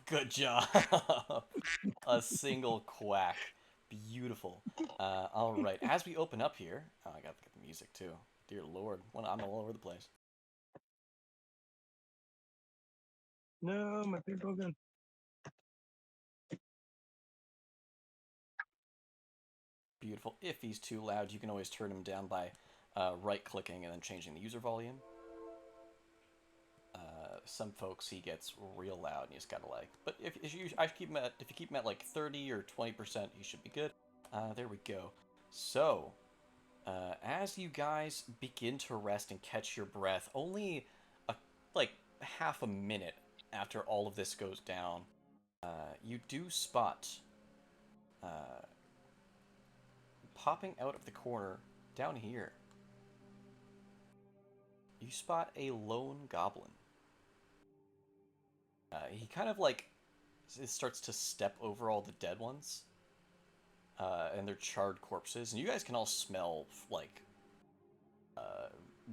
Good job. A single quack. Beautiful. All right. As we open up here, oh, I got to get the music too. Dear Lord, I'm all over the place. No, my thing broken. Beautiful. If he's too loud, you can always turn him down by right-clicking and then changing the user volume. Some folks he gets real loud, and you just gotta like. But if you keep him at if you keep him at like 30 or 20%, he should be good. There we go. So, as you guys begin to rest and catch your breath, only like half a minute after all of this goes down, you do spot popping out of the corner down here. You spot a lone goblin. He kind of like starts to step over all the dead ones and their charred corpses, and you guys can all smell like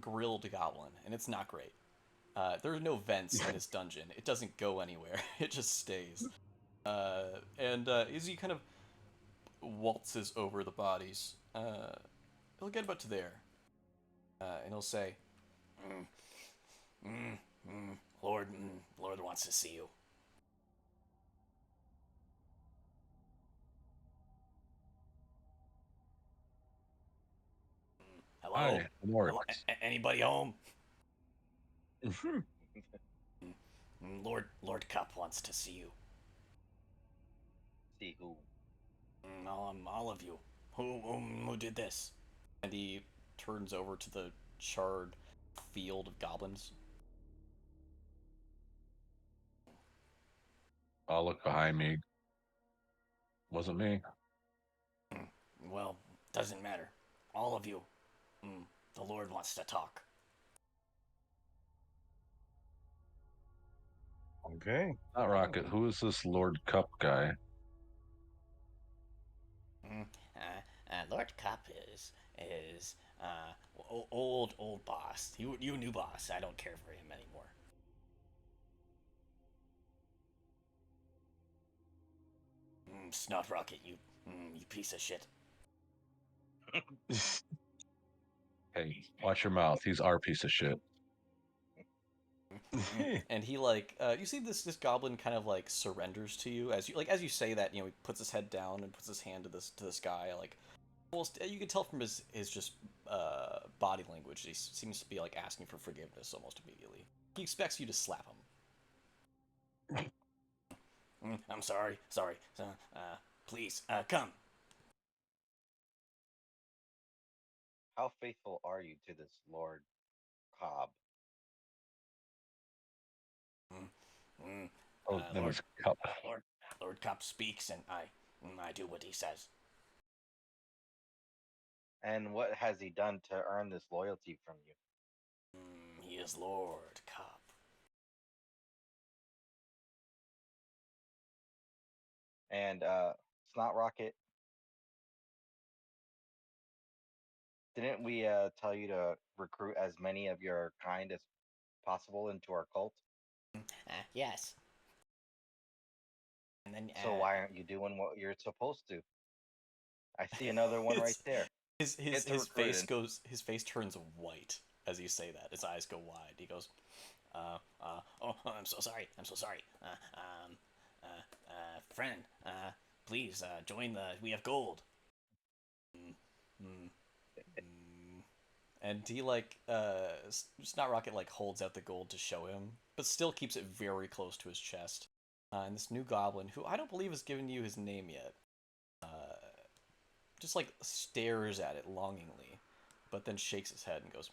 grilled goblin, and it's not great. There are no vents in this dungeon. It doesn't go anywhere. It just stays. And as he kind of waltzes over the bodies, he'll get about to there, and he'll say, mm, mm, Lord wants to see you. Hello? Hi, Lord. Hello? Anybody home? Lord Cup wants to see you. See who? All of you. Who did this? And he turns over to the charred field of goblins. I'll look behind me. Wasn't me. Well, doesn't matter. All of you. The Lord wants to talk. Okay. Not Rocket. Who is this Lord Cup guy? Lord Cup is old boss. You new boss. I don't care for him anymore. Snot Rocket, you piece of shit. Hey, watch your mouth. He's our piece of shit. And he like you see this goblin kind of like surrenders to you as you say that, he puts his head down and puts his hand to this guy, like almost you can tell from his just body language he seems to be like asking for forgiveness almost immediately. He expects you to slap him. I'm sorry, please come. How faithful are you to this Lord Cobb? Oh, his name is Cup. Lord Cup speaks, and I do what he says. And what has he done to earn this loyalty from you? He is Lord Cup. And Snot Rocket, didn't we tell you to recruit as many of your kind as possible into our cult? Yes. And then So why aren't you doing what you're supposed to? I see another one right there. His face turns white as you say that. His eyes go wide. He goes, oh, I'm so sorry. Friend, please join we have gold. And he like Snot Rocket like holds out the gold to show him, but still keeps it very close to his chest. And this new goblin, who I don't believe has given you his name yet, just like stares at it longingly, but then shakes his head and goes,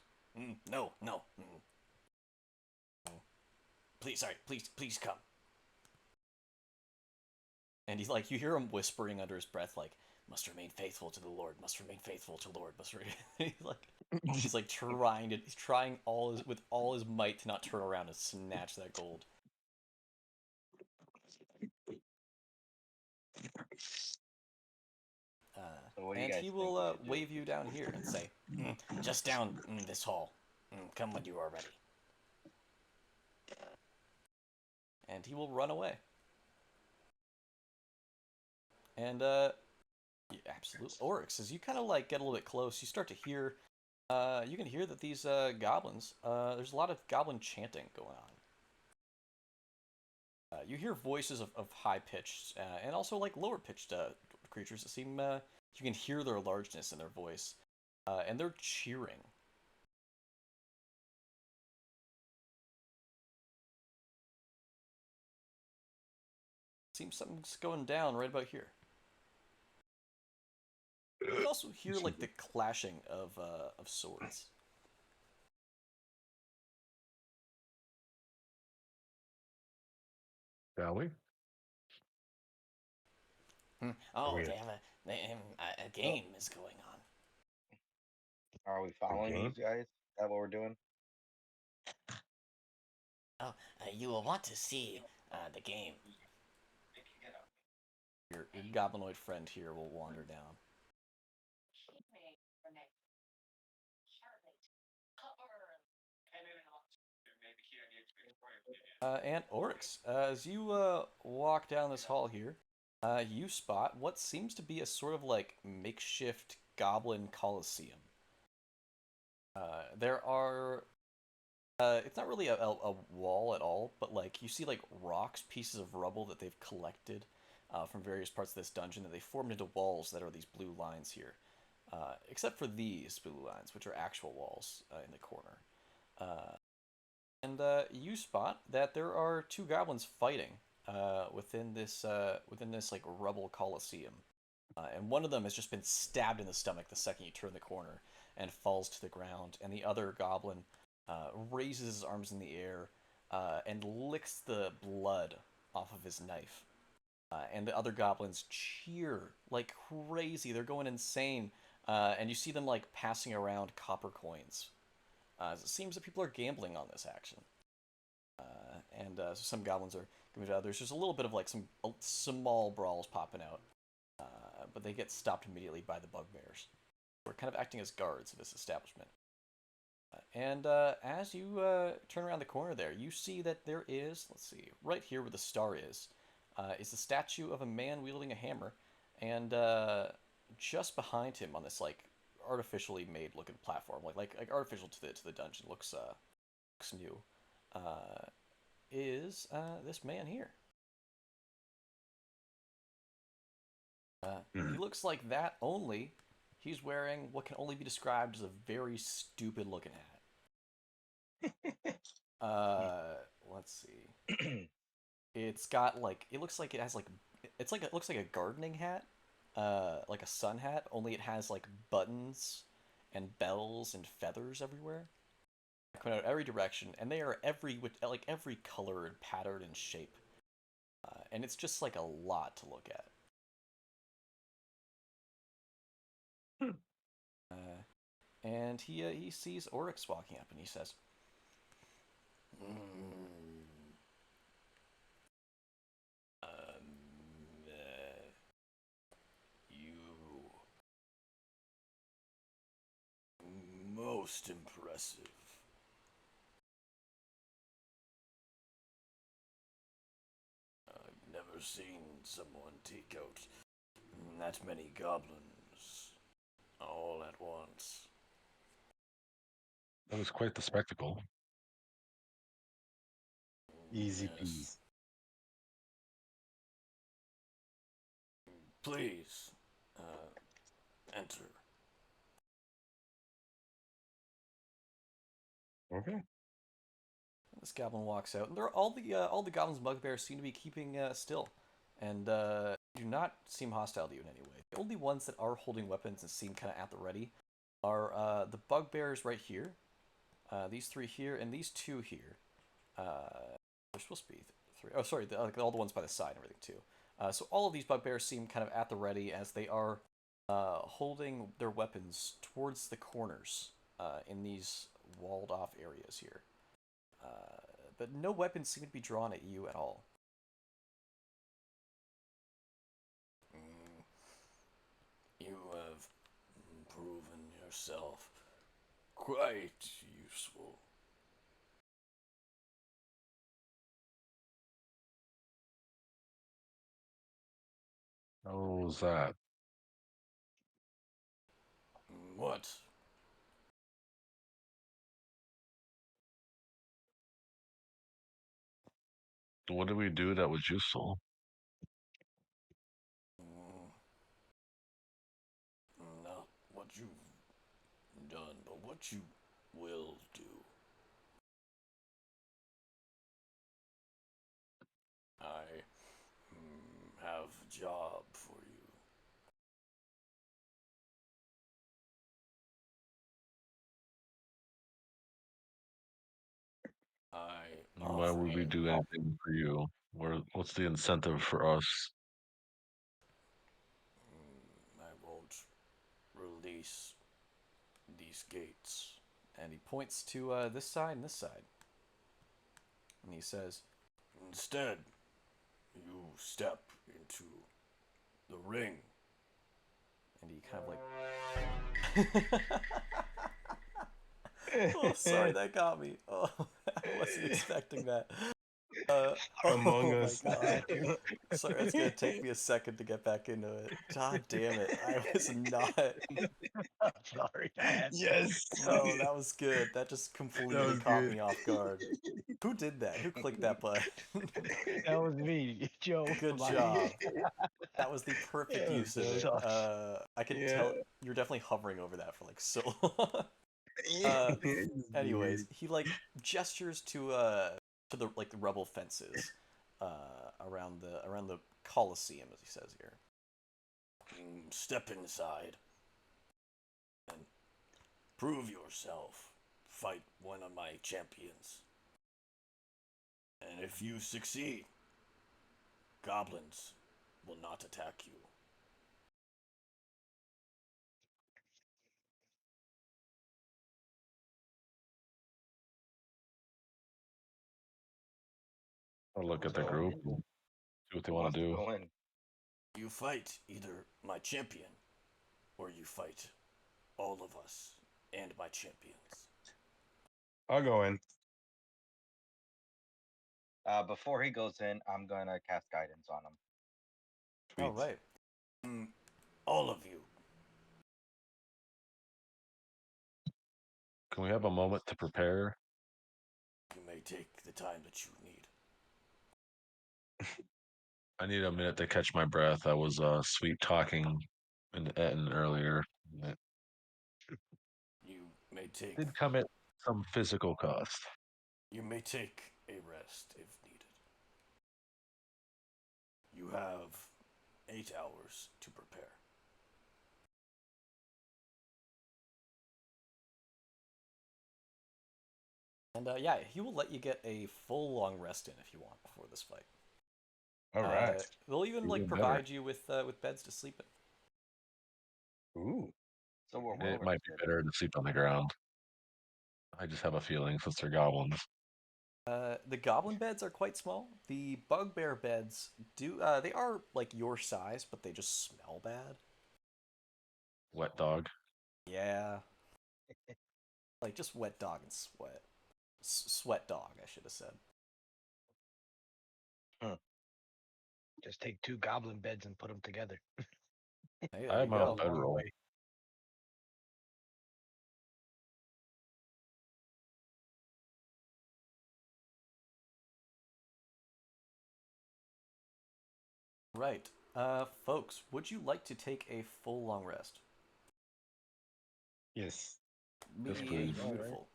"No, no, please come." And he's like, you hear him whispering under his breath, like, "Must remain faithful to the Lord. Must remain faithful to Lord. Must remain." he's like he's trying with all his might to not turn around and snatch that gold. So And he will wave you down here and say, "Just down this hall. Come when you are ready." And he will run away. And yeah, absolutely. Oryx, as you kind of like get a little bit close, you start to hear. You can hear that these goblins. There's a lot of goblin chanting going on. You hear voices of high pitched and also like lower pitched creatures that seem. You can hear their largeness in their voice, and they're cheering. Seems something's going down right about here. You can also hear like the clashing of swords. Shall we? Oh, we they have a game is going on. Are we following game? these guys? Is that what we're doing? Oh, you will want to see the game. Your goblinoid friend here will wander down. And Oryx, as you walk down this hall here, you spot what seems to be a sort of like makeshift goblin coliseum. There are. It's not really a wall at all, but like you see like rocks, pieces of rubble that they've collected from various parts of this dungeon that they formed into walls that are these blue lines here. Except for these blue lines, which are actual walls in the corner. And you spot that there are two goblins fighting within this like rubble coliseum, and one of them has just been stabbed in the stomach the second you turn the corner and falls to the ground, and the other goblin raises his arms in the air and licks the blood off of his knife. And the other goblins cheer like crazy. They're going insane, and you see them like passing around copper coins. It seems that people are gambling on this action. And so some goblins are giving to others. There's a little bit of like some small brawls popping out, but they get stopped immediately by the bugbears. We're kind of acting as guards of this establishment. And as you turn around the corner there, you see that there is, let's see, right here where the star is the statue of a man wielding a hammer, and just behind him on this like artificially made looking platform, like artificial to the dungeon, looks new, is this man here. He looks like that, only he's wearing what can only be described as a very stupid looking hat. Let's see. It's got like, it looks like it has like, it looks like a gardening hat, like a sun hat, only it has like buttons and bells and feathers everywhere, coming out every direction, and they are like every color and pattern and shape, and it's just like a lot to look at. And he sees Oryx walking up, and he says, "You most impressive." I've never seen someone take out that many goblins all at once. That was quite the spectacle. Easy Yes. peasy. Please, enter. Okay. This goblin walks out, and all the goblins and bugbears seem to be keeping still, and do not seem hostile to you in any way. The only ones that are holding weapons and seem kind of at the ready are the bugbears right here, these three here, and these two here. There's supposed to be three. Oh, sorry, all the ones by the side and everything too. So all of these bugbears seem kind of at the ready as they are holding their weapons towards the corners in these walled off areas here. But no weapons seem to be drawn at you at all. You have proven yourself quite useful. How was that? What? What did we do that was useful? Mm, Not what you've done, but what you will do. I have a job for you. I Why offer would we you. do anything for you? What's the incentive for us? I won't release these gates. And he points to this side and this side. And he says, instead, you step into the ring. And he kind of like. Oh, sorry, that got me. Oh, I wasn't expecting that. Among Oh my Us. god. Sorry, it's gonna take me a second to get back into it. God damn it. I was not. I'm sorry, man. Yes. No, that was good. That just That completely was caught good. me off guard. Who did that? Who clicked that button? That was me, Joe. Good My- job. That was the perfect Yeah, use of it. sucks. I could Yeah. tell you're definitely hovering over that for like so long. Uh, anyways, he like gestures to the like the rubble fences around the Colosseum, as he says here. Step inside and prove yourself. Fight one of my champions. And if you succeed, goblins will not attack you. I'll look at the group and see what they Who want wants to to do. go in? You fight either my champion or you fight all of us and my champions. I'll go in. Before he goes in, I'm gonna cast guidance on him. Sweet. All right. All of you. Can we have a moment to prepare? You may take the time that you need. I need a minute to catch my breath. I was sweet talking in Etten earlier. It You may take did come at some physical cost. you may take a rest if needed. You have 8 hours to prepare. And yeah, he will let you get a full long rest in if you want before this fight. All right. They'll even like Even better. provide you with beds to sleep in. Ooh. So we're It might be rested. better to sleep on the ground. I just have a feeling since they're goblins. The goblin beds are quite small. The bugbear beds they are like your size, but they just smell bad. Wet dog. Yeah, like just wet dog and sweat. Sweat dog, I should have said. Just take 2 goblin beds and put them together. Hey, I there have you my go. own bedroll. Right. Folks, would you like to take a full long rest? Yes. Yes, please. Beautiful.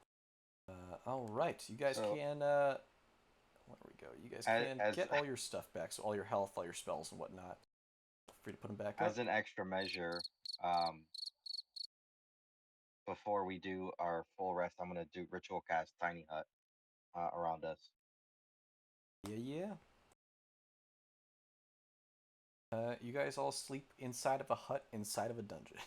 All right. You guys So- can. Where we go? You guys As- can as- get all your stuff back. So all your health, all your spells, and whatnot. Feel free to put them back up. As an extra measure, before we do our full rest, I'm gonna do ritual cast tiny hut around us. Yeah. You guys all sleep inside of a hut inside of a dungeon.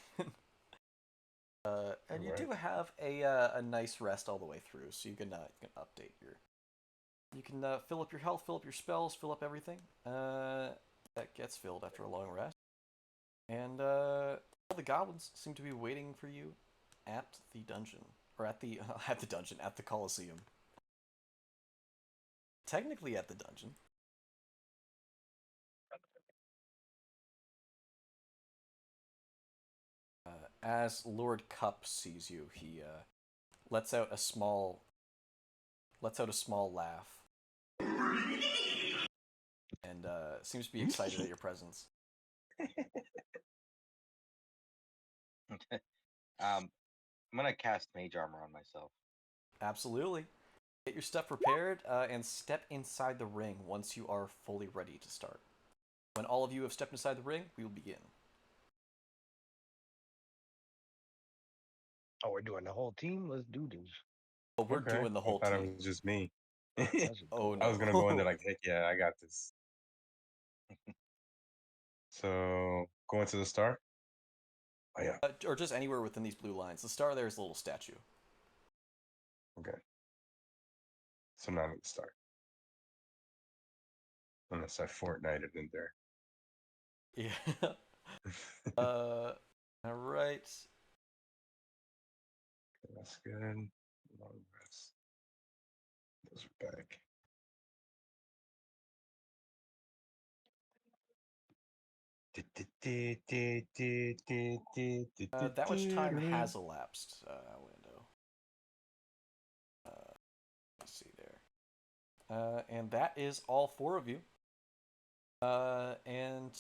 And you do have a nice rest all the way through, so you can update your. You can fill up your health, fill up your spells, fill up everything. That gets filled after a long rest. And all the goblins seem to be waiting for you at the dungeon, or at the at the dungeon, at the Colosseum. Technically at the dungeon. as Lord Cup sees you, he lets out a small laugh and seems to be excited at your presence. I'm gonna cast Mage Armor on myself. Absolutely. Get your stuff prepared and step inside the ring once you are fully ready to start. When all of you have stepped inside the ring, we will begin. Oh, we're doing the whole team. Let's do this. Oh, we're Okay. doing the whole I thought team. it was just me. That's a Oh good no! I was gonna go in there like, heck yeah, I got this. So going to the start. Oh yeah. Or just anywhere within these blue lines. The star there is a little statue. Okay. So now let's start. Unless I Fortnited in there. Yeah. All right. That's good. Long rest. Those are back. That much time has elapsed, Window. Let's see there. And that is all four of you. And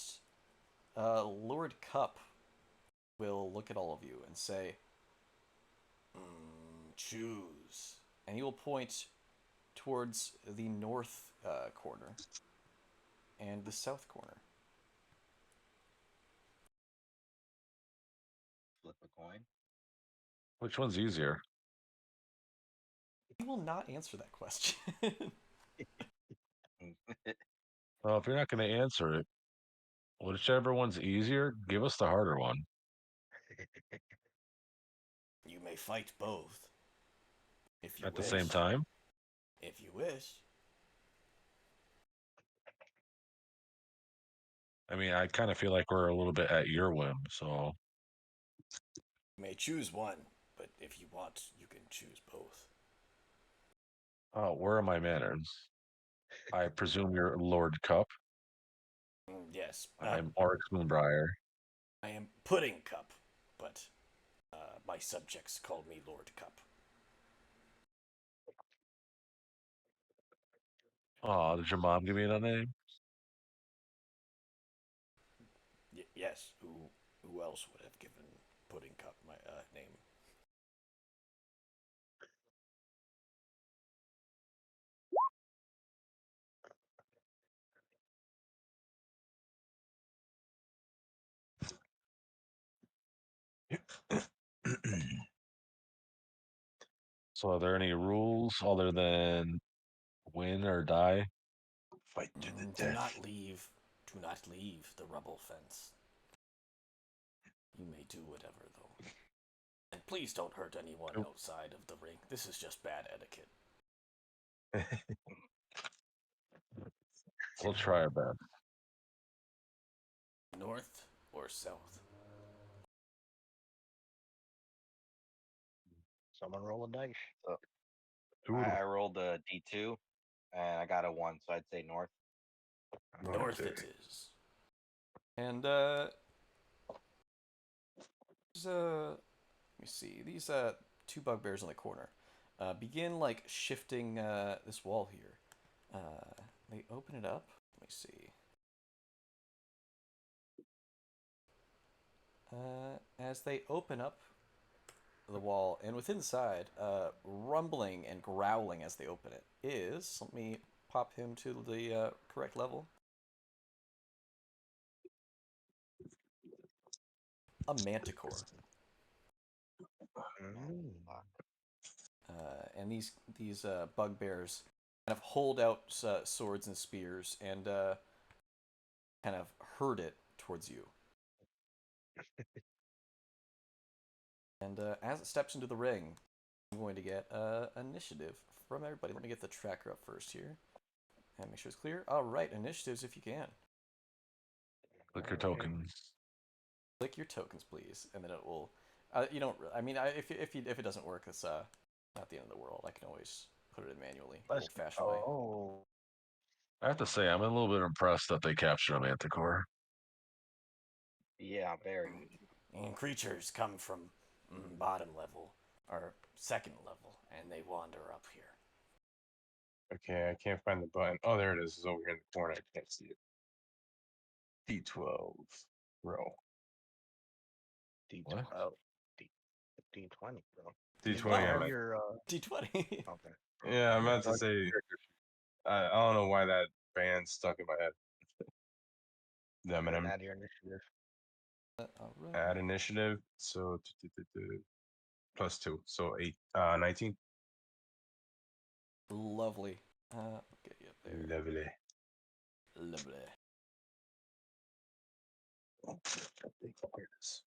Lord Cup will look at all of you and say, choose. And he will point towards the north corner and the south corner. Flip a coin. Which one's easier? He will not answer that question. Well, if you're not going to answer it, whichever one's easier, give us the harder one. You may fight both. If you At the wish. same time? If you wish. I mean, I kind of feel like we're a little bit at your whim, so. You may choose one, but if you want, you can choose both. Oh, where are my manners? I presume you're Lord Cup. Yes. I'm Oryx Moonbriar. I am Pudding Cup, but my subjects call me Lord Cup. Oh, did your mom give me that name? Yes. Who else would have given Pudding Cup my name? So, are there any rules other than win or die? Fight to the Do death. not leave. Do not leave the rubble fence. You may do whatever, though. And please don't hurt anyone Nope. outside of the ring. This is just bad etiquette. We'll try our best. North or south? Someone roll a dice. I rolled a D2 and I got a 1, so I'd say north. North it is. And let me see. These two bugbears in the corner begin like shifting this wall here. They open it up. Let me see. As they open up the wall, and within inside, rumbling and growling as they open it is. Let me pop him to the correct level. A manticore. Mm. And these bugbears kind of hold out swords and spears and kind of herd it towards you. And as it steps into the ring, I'm going to get initiative from everybody. Let me get the tracker up first here and make sure it's clear. All right, initiatives if you can. Click your tokens. Click your tokens, please, and then it will. You don't. I mean, if it doesn't work, it's not the end of the world. I can always put it in manually, old-fashioned way. Oh, I have to say, I'm a little bit impressed that they captured a Manticore. Yeah, very. And creatures come from bottom level or second level, and they wander up here. Okay, I can't find the button. Oh, there it is. It's over here in the corner. I can't see it. D12 roll. D12. What? Oh, D20, bro. D20. You I have meant. your D20. okay. Yeah, I meant to say. I don't know why that band stuck in my head. The And Eminem. add your initiative. All right. Add initiative. So +2. So 19. Lovely. Get you up there. Lovely. Lovely. Here it is.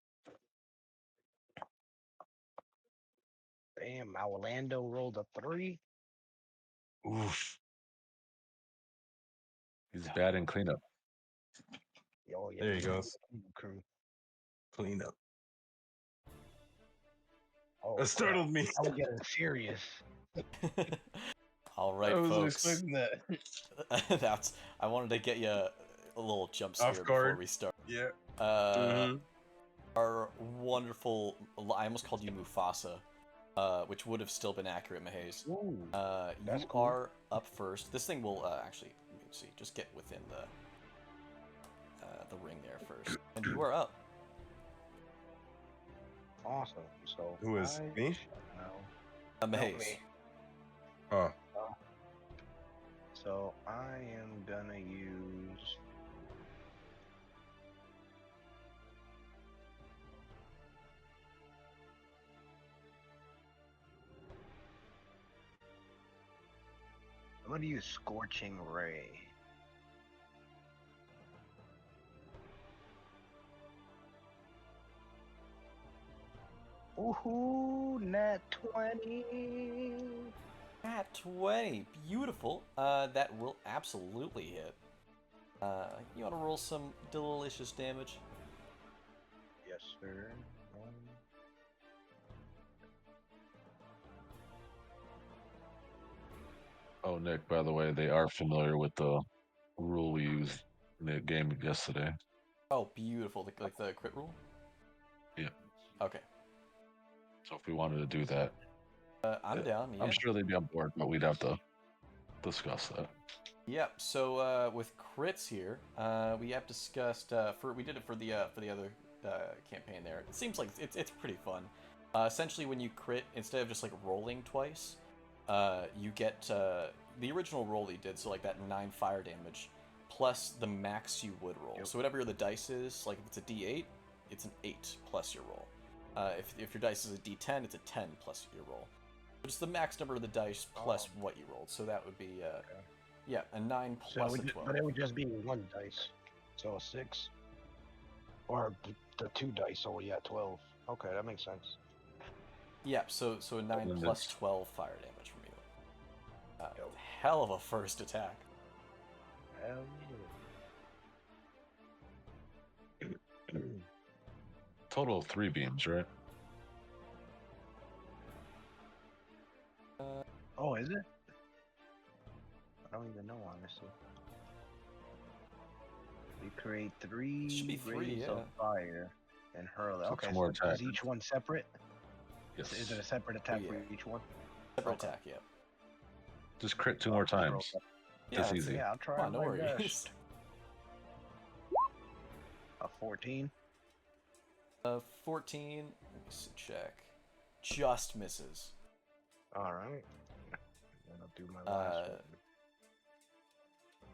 Damn, my Orlando rolled a 3. Oof. He's bad in cleanup. Oh yeah. There he goes. Crew. Clean up. Oh, That startled me. I was getting serious. All right, I wasn't folks. expecting that. That's. I wanted to get you a little jump scare Off before guard. we start. Yeah. Uh, Our wonderful. I almost called you Mufasa, which would have still been accurate, Mahaze. Ooh, You that's cool. are up first. This thing will actually. Let me see. Just get within the ring there first, and you are up. awesome. So Who is I me? shall now- Mahaze. me. Oh. So I am gonna use. I'm gonna use Scorching Ray. Ooh, nat 20. At 20. Beautiful. That will absolutely hit. You want to roll some delicious damage? Yes, sir. Oh, Nick, by the way, they are familiar with the rule we used in the game yesterday. Oh, beautiful. Like the crit rule? Yeah. Okay. So if we wanted to do that, I'm down, yeah. I'm sure they'd be on board, but we'd have to discuss that. Yep. So with crits here, we have discussed we did it for the other campaign there. It seems like it's pretty fun. Essentially, when you crit, instead of just like rolling twice, you get the original roll that you did, so like that 9 fire damage, plus the max you would roll. Yep. So whatever the dice is, like if it's a D8, it's an 8 plus your roll. If your dice is a D10, it's a 10 plus your roll. It's the max number of the dice plus what you rolled. So that would be yeah, a 9 plus a 12. But it would just be one dice. So a 6. Or the 2 dice, so yeah, 12. Okay, that makes sense. Yeah, so a 9 then plus that's- 12 fire damage from you. Yo. Hell of a first attack. Hell yeah. Total of 3 beams, right? Oh, is it? I don't even know, honestly. You create 3 Should be 3, rays of yeah. fire and hurl it. So Okay, it's more so is attack. each one separate? Yes. Is it a separate attack yeah. for each one? Separate Okay. attack, yeah. Just crit 2 more times. Yeah, That's that's easy. it. Yeah, I'll try Come on, no my worries. best. A 14. 14. Let me see, check. Just misses. Alright. Then I'll do my last one.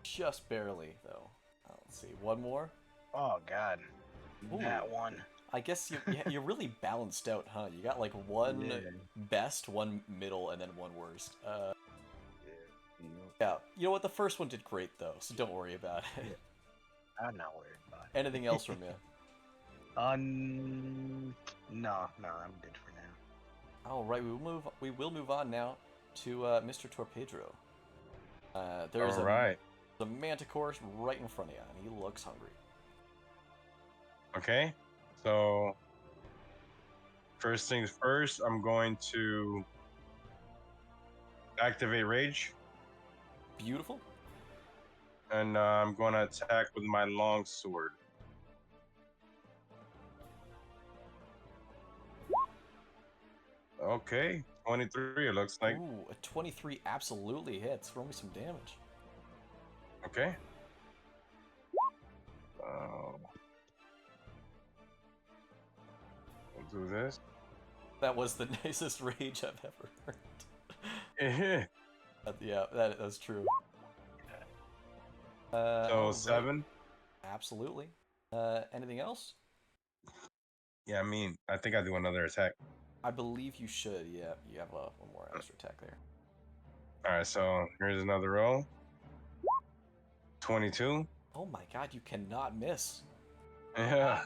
Just barely, though. Let's see. One more. Oh, God. Ooh. That one. I guess you're really balanced out, huh? You got like one Yeah. best, one middle, and then one worst. Yeah. Yeah. You know what? The first one did great though, so don't worry about it. Yeah. I'm not worried about it. Anything else from you? No, I'm good for now. All right, we will move on now to Mr. Torpedro. There's All right. a manticore right in front of you, and he looks hungry. Okay. So first things first, I'm going to activate rage, Beautiful. and I'm going to attack with my long sword. Okay, 23. It looks like. Ooh, a 23 absolutely hits. Roll me some damage. Okay. Uh, we'll do this. That was the nicest rage I've ever heard. Yeah. Yeah, that's true. So Alright. 7. Absolutely. Anything else? Yeah, I mean, I think I do another attack. I believe you should. Yeah, you have one more extra attack there. All right, so here's another roll. 22. Oh my god, you cannot miss. Yeah.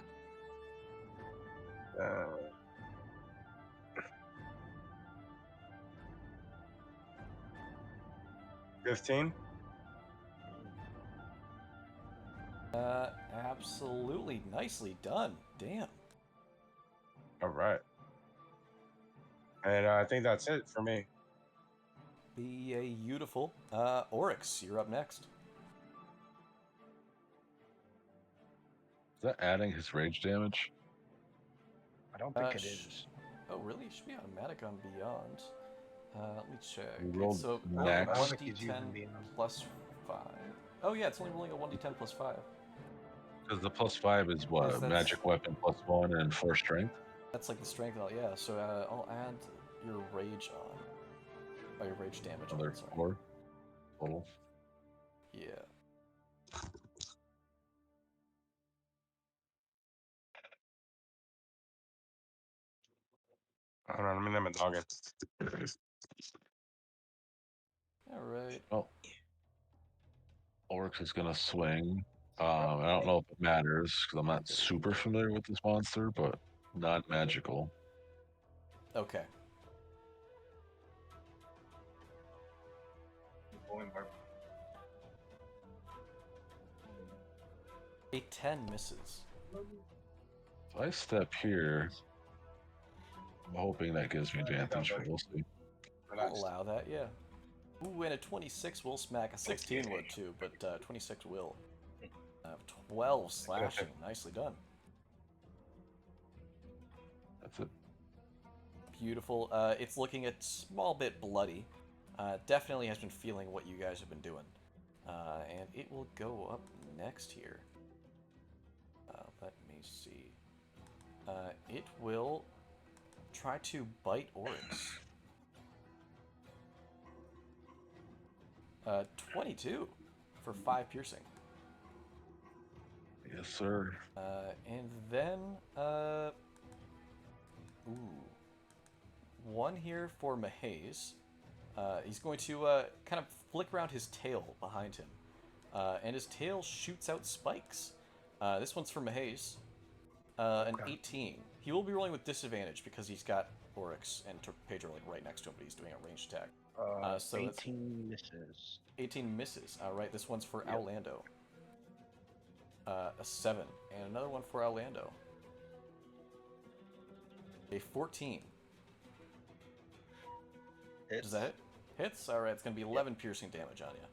15. Absolutely. Nicely done. Damn. All right. And I think that's it for me. Beautiful. Oryx, you're up next. Is that adding his rage damage? I don't think it sh- is. Oh, really? It should be automatic on Beyond. Let me check. You It's rolled so max. I don't think he's 1d10 using Beyond. plus 5. Oh yeah, it's only rolling a 1d10 plus 5. Because the +5 is what? Yes, that's- Magic weapon +1 and 4 strength? That's like the strength. Yeah. So I'll add your rage on. Oh, your rage damage on. Another Sorry. 4 total. Yeah. I don't know. Let me let my dog in. All right. Oh. Oryx is going to swing. I don't know if it matters because I'm not super familiar with this monster, but not magical. Okay. A 10 misses. If I step here, I'm hoping that gives me advantage, but we'll see. I'll allow that, yeah. Ooh, and a 26 will smack. A 16 would too, but 26 will. 12 slashing. Nicely done. That's it. Beautiful. It's looking a small bit bloody. Definitely has been feeling what you guys have been doing. And it will go up next here. Let me see. It will try to bite Oryx. 22 for 5 piercing. Yes, sir. And then, ooh, one here for Mahaze. He's going to kind of flick around his tail behind him, and his tail shoots out spikes. This one's for Mahaze. An 18. He will be rolling with disadvantage because he's got Oryx and Pedro like right next to him, but he's doing a ranged attack. So 18 misses. 18 misses. All right, this one's for Yep. Orlando. A 7, and another one for Orlando. A 14. Hits. Does that hit? Hits? Alright, it's going to be 11 piercing damage on you.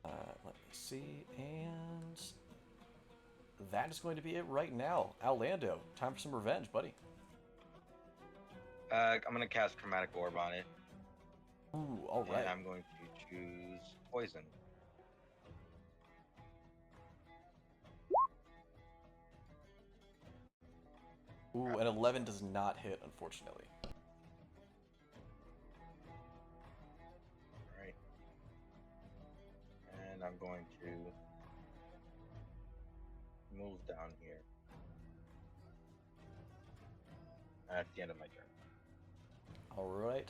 Let me see, and that is going to be it right now. Orlando, time for some revenge, buddy. I'm gonna cast Chromatic Orb on it, Ooh, alright. and I'm going to choose Poison. Ooh, an 11 does not hit, unfortunately. Alright. And I'm going to move down here at the end of my turn. Alright.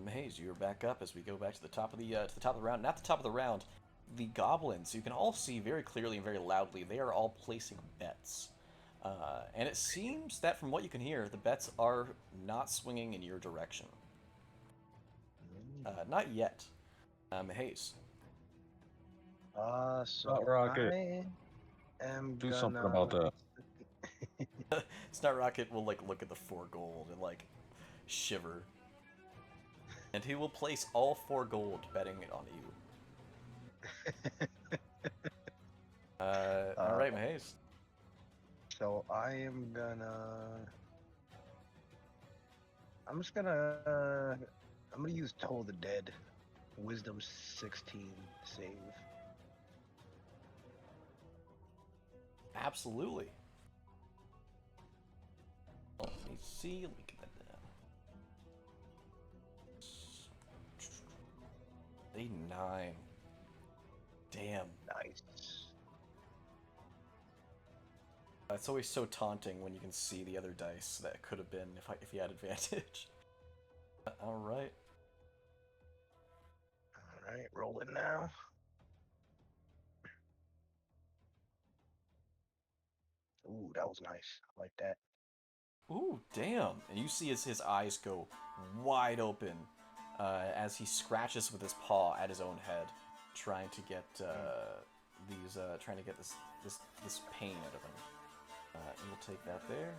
Maze, you're back up as we go back to the top of the round. Not the top of the round. The goblins, you can all see very clearly and very loudly, they are all placing bets. And it seems that from what you can hear, the bets are not swinging in your direction. Not yet. Maze. So Rocket. I am Do gonna... something about that. Snot Rocket will like look at the 4 gold and like shiver. And he will place all 4 gold betting it on you. Alright, Maze. So I am gonna. I'm just gonna. I'm gonna use Toll the Dead. Wisdom 16 save. Absolutely. Let me see. Let me get that down. 89. Damn. Nice. It's always so taunting when you can see the other dice that could have been if you had advantage. All right. All right, rolling now. Ooh, that was nice. I like that. Ooh, damn. And you see his eyes go wide open as he scratches with his paw at his own head, trying to get trying to get this pain out of him. And we'll take that there.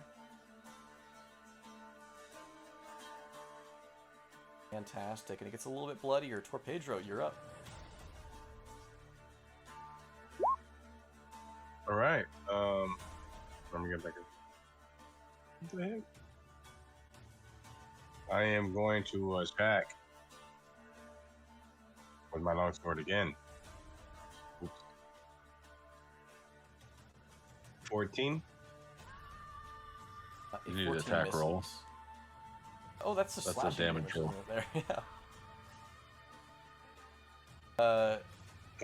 Fantastic. And it gets a little bit bloodier. Torpedro, you're up. All right. Let me get back. What the heck? I am going to attack with my longsword again. Oops. 14. You need 14 attack roll. misses. Oh, that's the That's a slashing damage roll. isn't it, there. Yeah.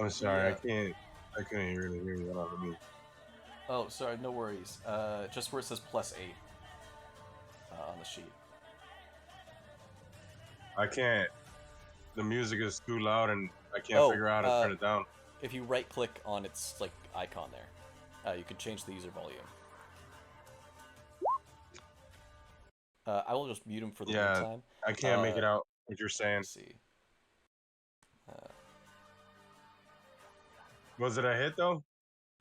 I'm sorry, Yeah. I couldn't really hear you. What I mean. Oh, sorry, no worries. Just where it says +8 on the sheet. I can't. The music is too loud, and I can't Oh, figure out how to turn it down. If you right-click on its like icon there, you can change the user volume. I will just mute him for the meantime. I can't make it out what you're saying. Let's see. Was it a hit though?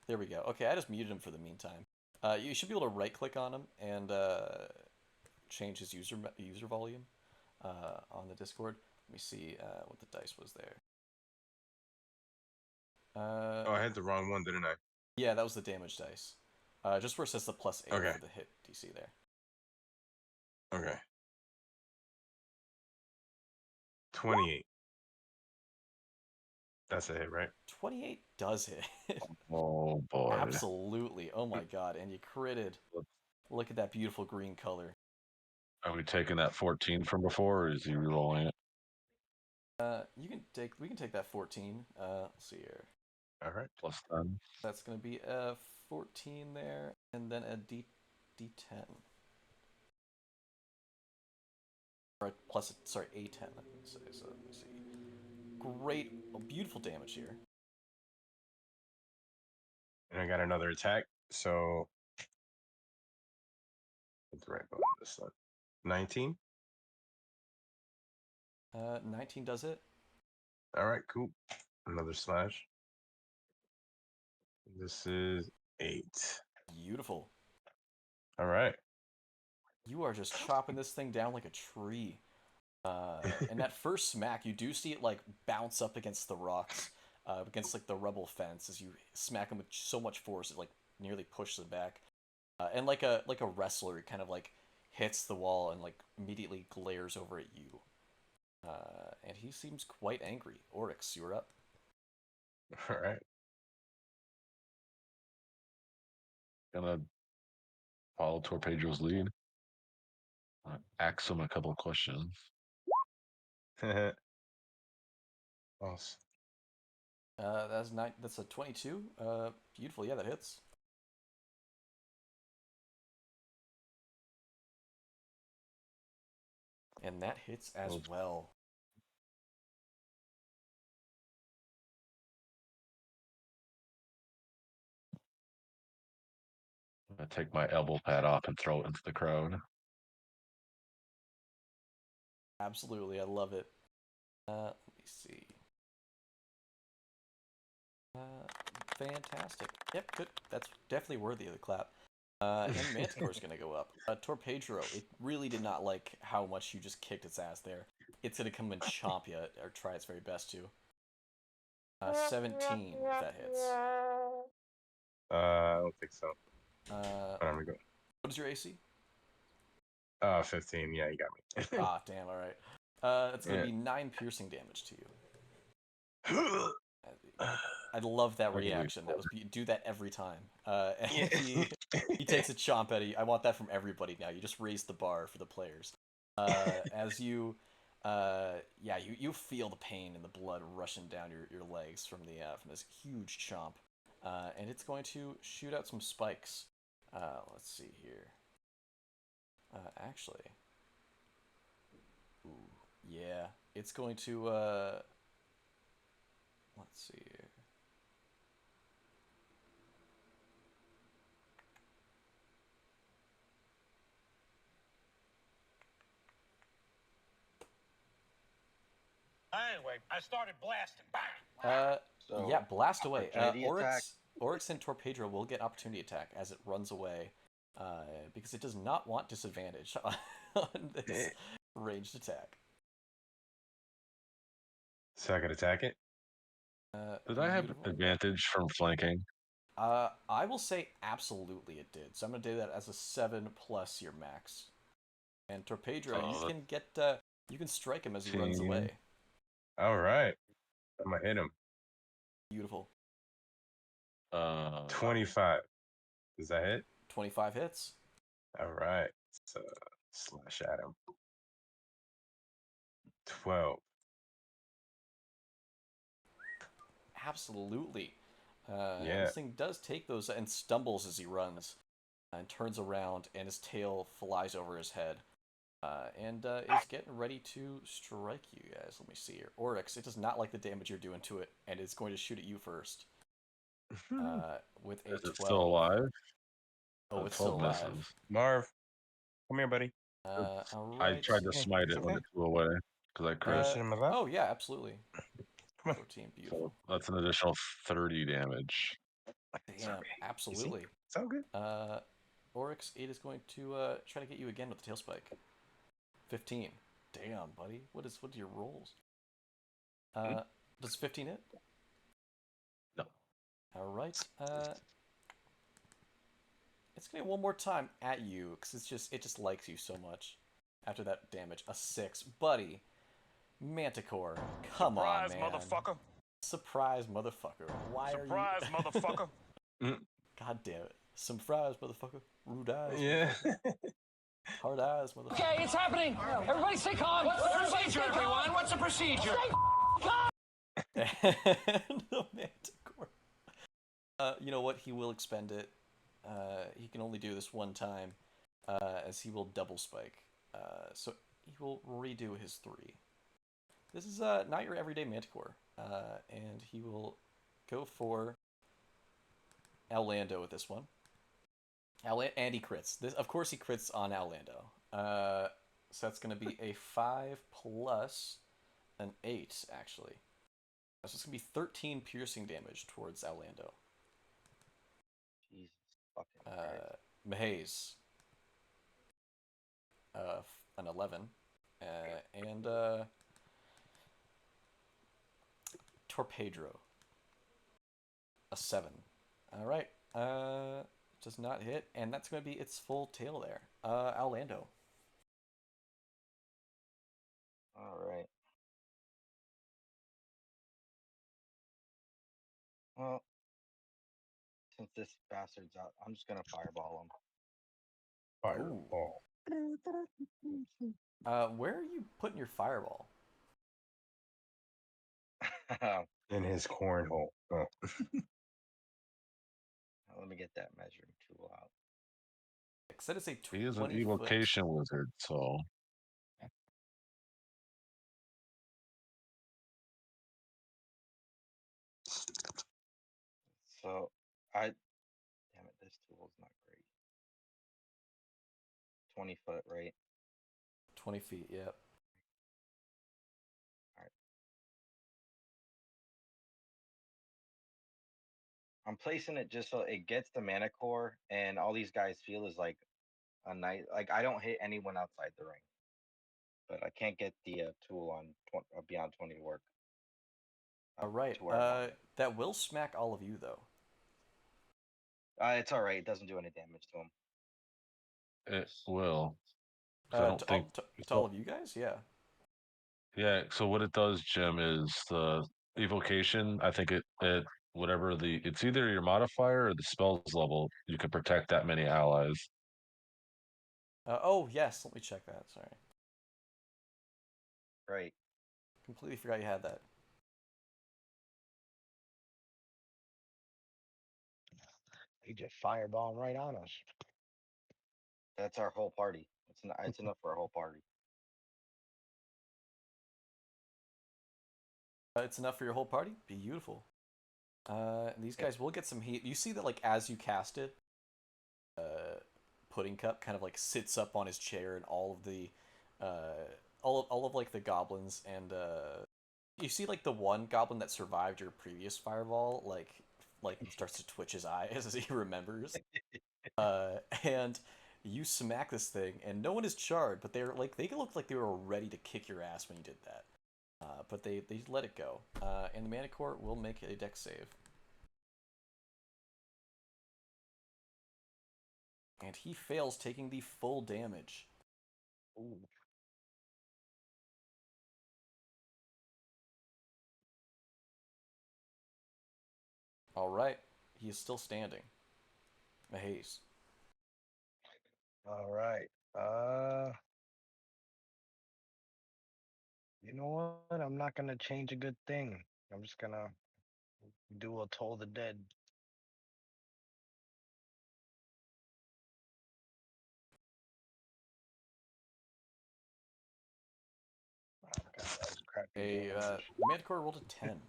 There we go. Okay, I just muted him for the meantime. You should be able to right-click on him and change his user volume on the Discord. Let me see what the dice was there. Oh, I hit the wrong one, didn't I? Yeah, that was the damage dice. Just where it says the +8 Okay. for the hit DC there. Okay. 28. That's a hit, right? 28 does hit. Oh boy. Absolutely. Oh my god, and you critted. Look at that beautiful green color. Are we taking that 14 from before, or is he rerolling it? We can take that 14. Let's see here. All right. Plus 10. That's gonna be a 14 there, and then a D10. Or sorry, A10. I would say. So let me see. Great, beautiful damage here. And I got another attack, so it's right button this one. 19. 19 does it. All right, cool. Another slash. This is 8. Beautiful. All right. You are just chopping this thing down like a tree. And that first smack, you do see it like bounce up against the rocks, against like the rubble fence as you smack him with so much force it like nearly pushes it back. And like a wrestler, it kind of like hits the wall and like immediately glares over at you. And he seems quite angry. Oryx, you're up. All right. Gonna follow Torpedo's lead. Ask him a couple of questions. False. That's a 22. Beautiful. Yeah, that hits. And that hits as well. I take my elbow pad off and throw it into the crowd. Absolutely, I love it. Let me see. Fantastic. Yep, good. That's definitely worthy of the clap. And Manticore's gonna go up. Torpedro, it really did not like how much you just kicked its ass there. It's gonna come and chomp you, or try its very best to. 17, if that hits. I don't think so. There we go. What is your AC? 15. Yeah, you got me. Ah, damn. All right. It's gonna be 9 piercing damage to you. I love that Holy reaction. That was do that every time. And Yeah. he takes a chomp at you. I want that from everybody now. You just raised the bar for the players. As you, yeah, you feel the pain and the blood rushing down your legs from this huge chomp, and it's going to shoot out some spikes. Let's see here. Actually, ooh, yeah, it's going to. Let's see here. Anyway, I started blasting. Bang! So, Yeah, blast away. opportunity attack. Oryx and Torpedro will get opportunity attack as it runs away, because it does not want disadvantage on this ranged attack. So I could attack it? Did I have Beautiful. advantage from flanking? I will say absolutely it did. So I'm gonna do that as a 7 plus your max. And Torpedro, you can get you can strike him as he runs 15. away. All right. I'm going to hit him. Beautiful. 25. Does that hit? 25 hits. All right. So slash at him. 12. Absolutely. Yeah. This thing does take those and stumbles as he runs, and turns around, and his tail flies over his head, and is getting ready to strike you guys. Let me see here. Oryx, it does not like the damage you're doing to it, and it's going to shoot at you first. With a Is 12. it still alive? Oh, it's still 12 alive. misses. Marv, come here, buddy. All I right. tried to Hey, smite it it's when okay. it flew away because I You crit. want to shoot him about? Oh yeah, absolutely. Come on. 14, So beautiful. that's an additional 30 damage. It's Damn, okay. You see? absolutely. It's all good. Oryx, it is going to try to get you again with the tail spike. 15. Damn, buddy. What are your rolls? Does 15 hit? No. All right. It's gonna one more time at you because it just likes you so much. After that damage, a 6, buddy. Manticore, come Surprise, on, man. motherfucker. Surprise, motherfucker. Why Surprise, are you? motherfucker. God damn it. Some fries, motherfucker. Rude eyes. Yeah. Hard eyes, motherfucker. Okay, it's happening. Everybody stay calm. What's the procedure, everyone? What's the procedure? And the Manticore. You know what? He will expend it. He can only do this one time, as he will double spike. So he will redo his 3. This is not your everyday Manticore, and he will go for Orlando with this one. And he crits. Of course, he crits on Orlando. So that's going to be a 5 plus an 8, actually. So it's going to be 13 piercing damage towards Orlando. Jesus fucking Christ. Mahaze. An 11. And Torpedro. A 7. All right. Does not hit, and that's going to be its full tail there. Orlando. All right. Well, since this bastard's out, I'm just gonna fireball Fireball. Where are you putting your fireball? him. In his cornhole. Oh. Let me get that measuring tool out. Because that is a He is an 20 foot. evocation wizard, so So damn it, this tool's not great. 20 foot, right? 20 feet, yep. I'm placing it just so it gets the mana core, and all these guys feel is like a night. Like I don't hit anyone outside the ring, but I can't get the tool on beyond 20 to work. All right. to where I want it. That will smack all of you, though. It's all right. It doesn't do any damage to him. It will. 'Cause I don't think. To all of you guys, yeah. Yeah. So what it does, Jim, is the evocation. I think it whatever it's either your modifier or the spell's level. You can protect that many allies. Oh yes, let me check that. Sorry, Right. completely forgot you had that. He just fireball right on us. That's our whole party. It's enough for our whole party. It's enough for your whole party. Beautiful. These guys will get some heat. You see that like as you cast it, Pudding Cup kind of like sits up on his chair, and all of the, all of like the goblins, and you see like the one goblin that survived your previous fireball, like starts to twitch his eyes as he remembers. And you smack this thing, and no one is charred, but they looked like they were ready to kick your ass when you did that. But they let it go. And the Manicore will make a dex save. And he fails, taking the full damage. Ooh. Alright, he is still standing. Mahaze. All right. You know what? I'm not gonna change a good thing. I'm just gonna do a Toll the Dead. Oh, God, that was crappy damage. Manticore rolled a 10.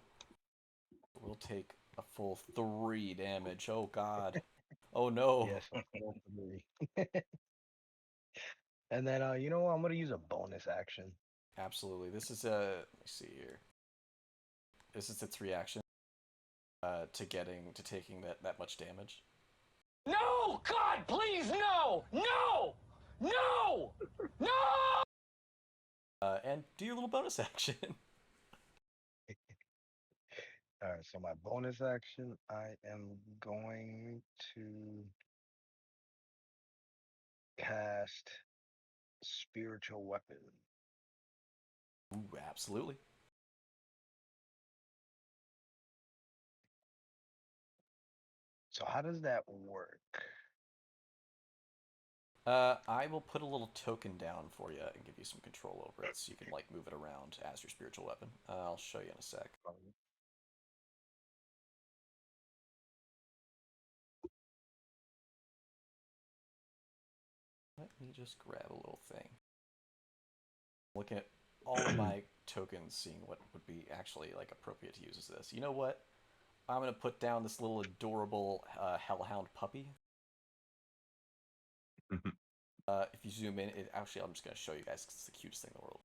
We'll take a full 3 damage. Oh god. Oh no. Yes, a full 3. And then, you know what? I'm gonna use a bonus action. Absolutely. This is a. Let me see here. This is its reaction to taking that much damage. No! God, please, no! No! No! No! And do your little bonus action. All right, so my bonus action, I am going to cast Spiritual Weapon. Ooh, absolutely. So how does that work? I will put a little token down for you and give you some control over it, so you can like move it around as your spiritual weapon. I'll show you in a sec. Let me just grab a little thing. Looking at all of my tokens, seeing what would be actually like appropriate to use as this. You know what? I'm gonna put down this little adorable hellhound puppy. If you zoom in, actually I'm just gonna show you guys because it's the cutest thing in the world.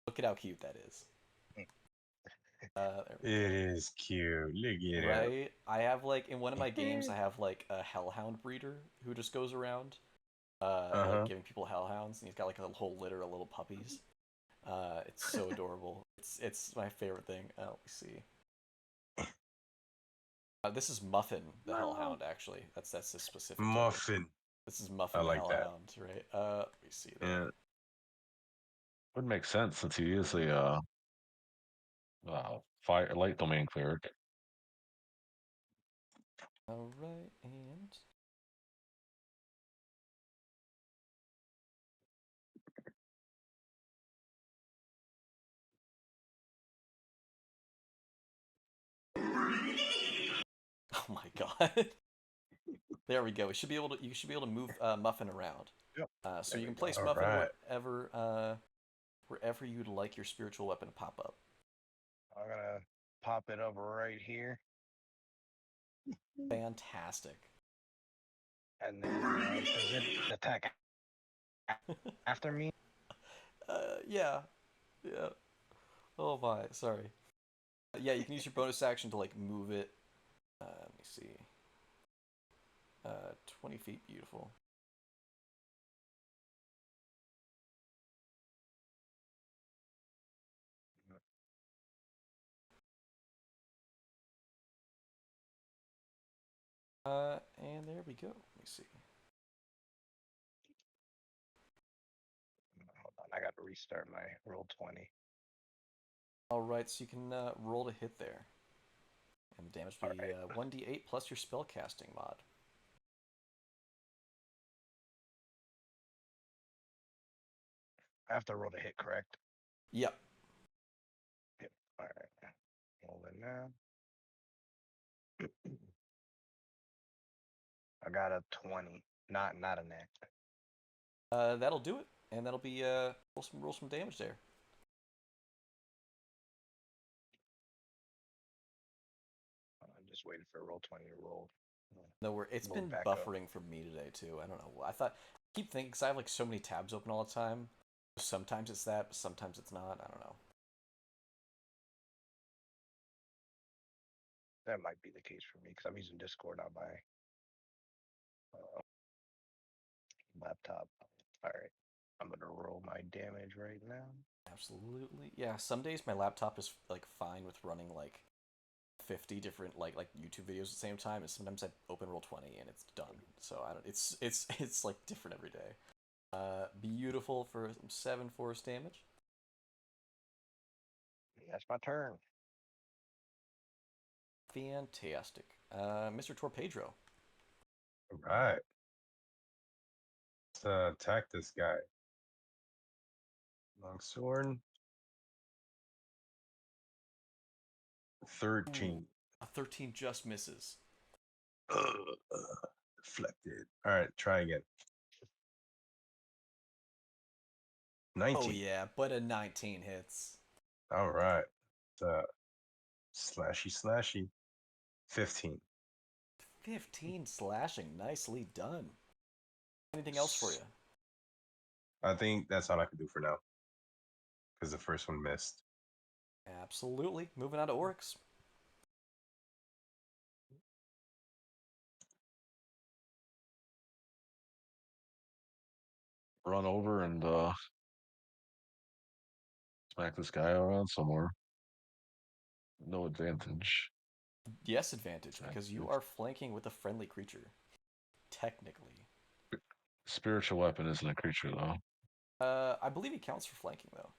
Look at how cute that is. There we It go. is cute. Look at it. Right? I have like in one of my games, I have like a hellhound breeder who just goes around, like giving people hellhounds, and he's got like a whole litter of little puppies. It's so adorable. It's my favorite thing. Let me see. This is Muffin, the hellhound. Actually, that's the specific token. Muffin. This is Muffin, I the like that. hellhound, right? Let me see. There. Yeah. Would make sense since he is a fire light domain cleric. All right, and oh my god. There we go. You should be able to move Muffin around. Yep. So There you we can go. place All Muffin right. wherever you'd like your spiritual weapon to pop up. I'm gonna pop it up right here, Fantastic. and then does it attack after me? Yeah. Yeah. Oh my, sorry. Yeah, you can use your bonus action to like move it. Let me see. 20 feet, beautiful. And there we go. Let me see. Hold on, I gotta restart my roll 20. All right, so you can roll to hit there. And the damage will be Alright. 1d8 plus your spellcasting mod. I have to roll to hit, correct? Yep. Yep. Alright. Rolling now. I got a 20. Not a net. That'll do it. And that'll be roll some damage there. I'm just waiting for roll 20 to roll. No, it's Load been back up. buffering for me today too. I don't know. I keep thinking because I have like so many tabs open all the time. Sometimes it's that, but sometimes it's not. I don't know. That might be the case for me because I'm using Discord on my laptop. Alright. I'm gonna roll my damage right now. Absolutely. Yeah, some days my laptop is like fine with running like 50 different like YouTube videos at the same time, and sometimes I open roll 20 and it's done. So I don't it's like different every day. Beautiful for 7 force damage. That's my turn. Fantastic. Mr. Torpedro. Alright. Let's attack this guy. Longsword. 13. A 13 just misses. Deflected. Alright, try again. 19. Oh yeah, but a 19 hits. Alright. Slashy. 15. 15 slashing. Nicely done. Anything else for you? I think that's all I can do for now. Because the first one missed. Absolutely. Moving on to Oryx. Run over and smack this guy around somewhere. No advantage. Yes, advantage, because you are flanking with a friendly creature. Technically. Spiritual weapon isn't a creature though. I believe it counts for flanking, though.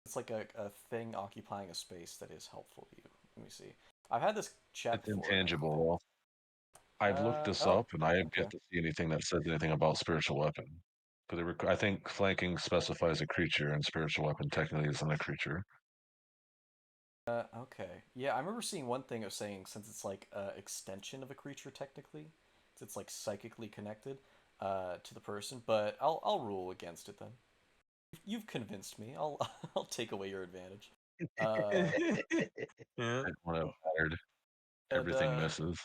It's like a thing occupying a space that is helpful to you. Let me see. I've had this chat It's before. intangible though. I've looked this up and I have yet to see anything that says anything about spiritual weapon. Because I think flanking specifies a creature, and spiritual weapon technically isn't a creature. Okay. Yeah, I remember seeing one thing of saying since it's like an extension of a creature technically, it's like psychically connected to the person. But I'll rule against it then. You've convinced me. I'll I'll take away your advantage. Yeah. When I've fired, everything misses.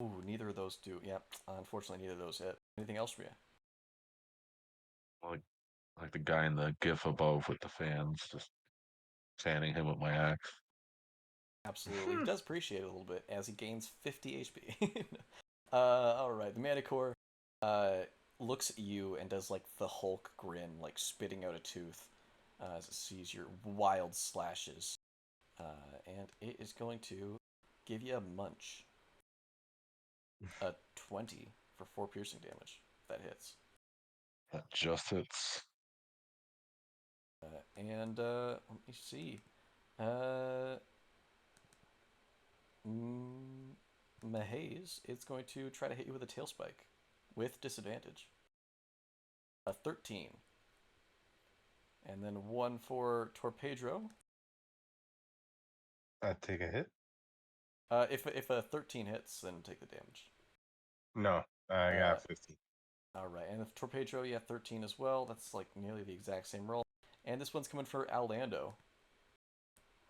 Ooh, neither of those do. Yeah, unfortunately, neither of those hit. Anything else for you? Like the guy in the GIF above with the fans, just fanning him with my axe. Absolutely. He does appreciate it a little bit as he gains 50 HP. Alright, the Manticore looks at you and does like the Hulk grin, like spitting out a tooth as it sees your wild slashes. And it is going to give you a munch. A 20 for 4 piercing damage. If that hits. That just hits. And let me see. Mahaze, it's going to try to hit you with a tail spike with disadvantage. A 13. And then 1 for Torpedro. I take a hit? If a 13 hits, then take the damage. No, I got 15. Alright, and if Torpedro, yeah, 13 as well. That's like nearly the exact same roll. And this one's coming for Orlando.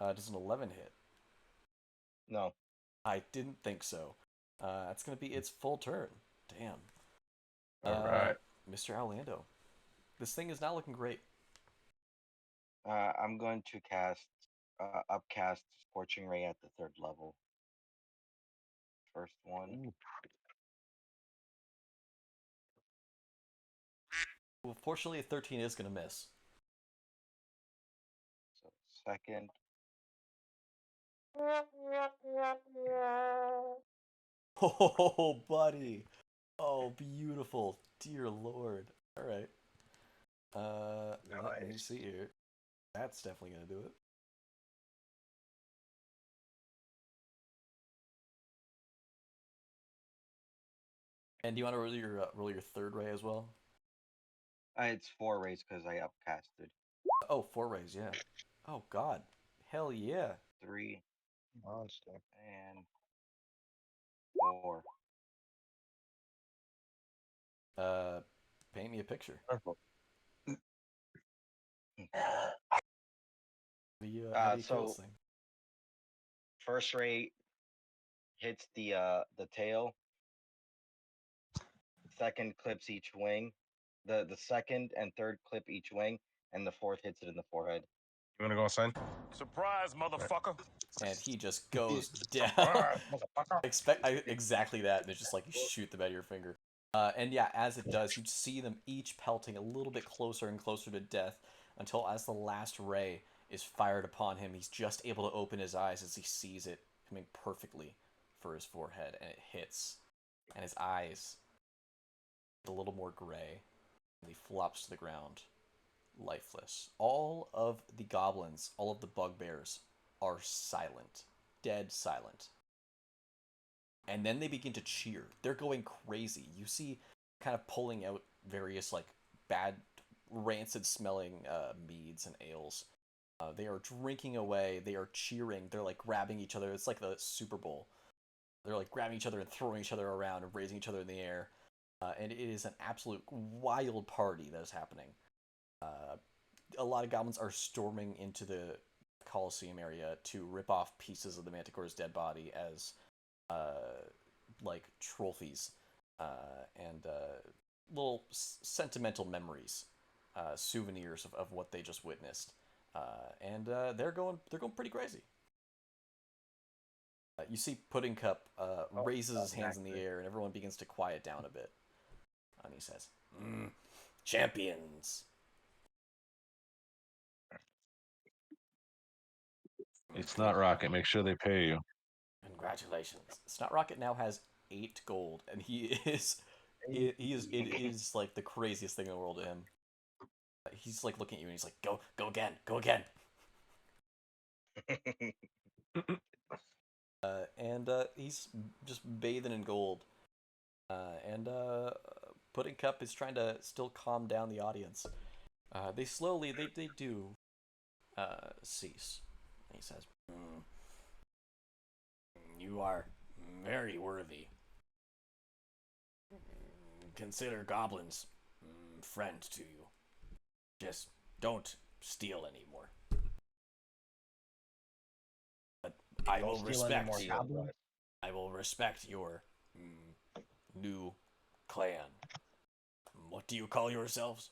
Does an 11 hit? No. I didn't think so. That's going to be its full turn. Damn. Alright. Mr. Orlando. This thing is not looking great. I'm going to cast upcast Scorching Ray at the 3rd level. First one. Well, fortunately, a 13 is going to miss. So second. Oh, buddy. Oh, beautiful. Dear Lord. All right. Let me Nice. see here. That's definitely gonna do it. And do you want to roll your third ray as well? It's 4 rays because I upcasted. Oh, 4 rays, yeah. Oh God. Hell yeah. 3 Monster. and 4. Paint me a picture. Wonderful. How do you kill this So thing? first ray hits the tail. Second clips each wing. The second and third clip each wing, and the fourth hits it in the forehead. You wanna go outside? Surprise, motherfucker. And he just goes down. Exactly that, and it's just like you shoot them out of your finger. And yeah, as it does, you see them each pelting a little bit closer and closer to death until, as the last ray is fired upon him, he's just able to open his eyes as he sees it coming perfectly for his forehead, and it hits, and his eyes get a little more gray, and he flops to the ground, lifeless. All of the goblins, all of the bugbears, are silent, dead silent. And then they begin to cheer. They're going crazy. You see, kind of pulling out various like bad, rancid smelling meads and ales. They are drinking away. They are cheering. They're like grabbing each other. It's like the Super Bowl. They're like grabbing each other and throwing each other around and raising each other in the air. And it is an absolute wild party that is happening. A lot of goblins are storming into the Colosseum area to rip off pieces of the Manticore's dead body as like trophies and little sentimental memories, souvenirs of what they just witnessed, and they're going pretty crazy. You see Pudding Cup raises his hands in the air, and everyone begins to quiet down a bit. And he says, Champions. It's not Rocket. Make sure they pay you. Congratulations. Snot Rocket now has 8 gold, and he is it is like the craziest thing in the world to him. He's like looking at you and he's like, go again, go again. And he's just bathing in gold. And Pudding Cup is trying to still calm down the audience. They slowly they do cease. And he says, You are very worthy. Consider goblins friends to you. Just don't steal anymore. But I Don't will steal any respect. more goblins. I will respect your new clan. What do you call yourselves?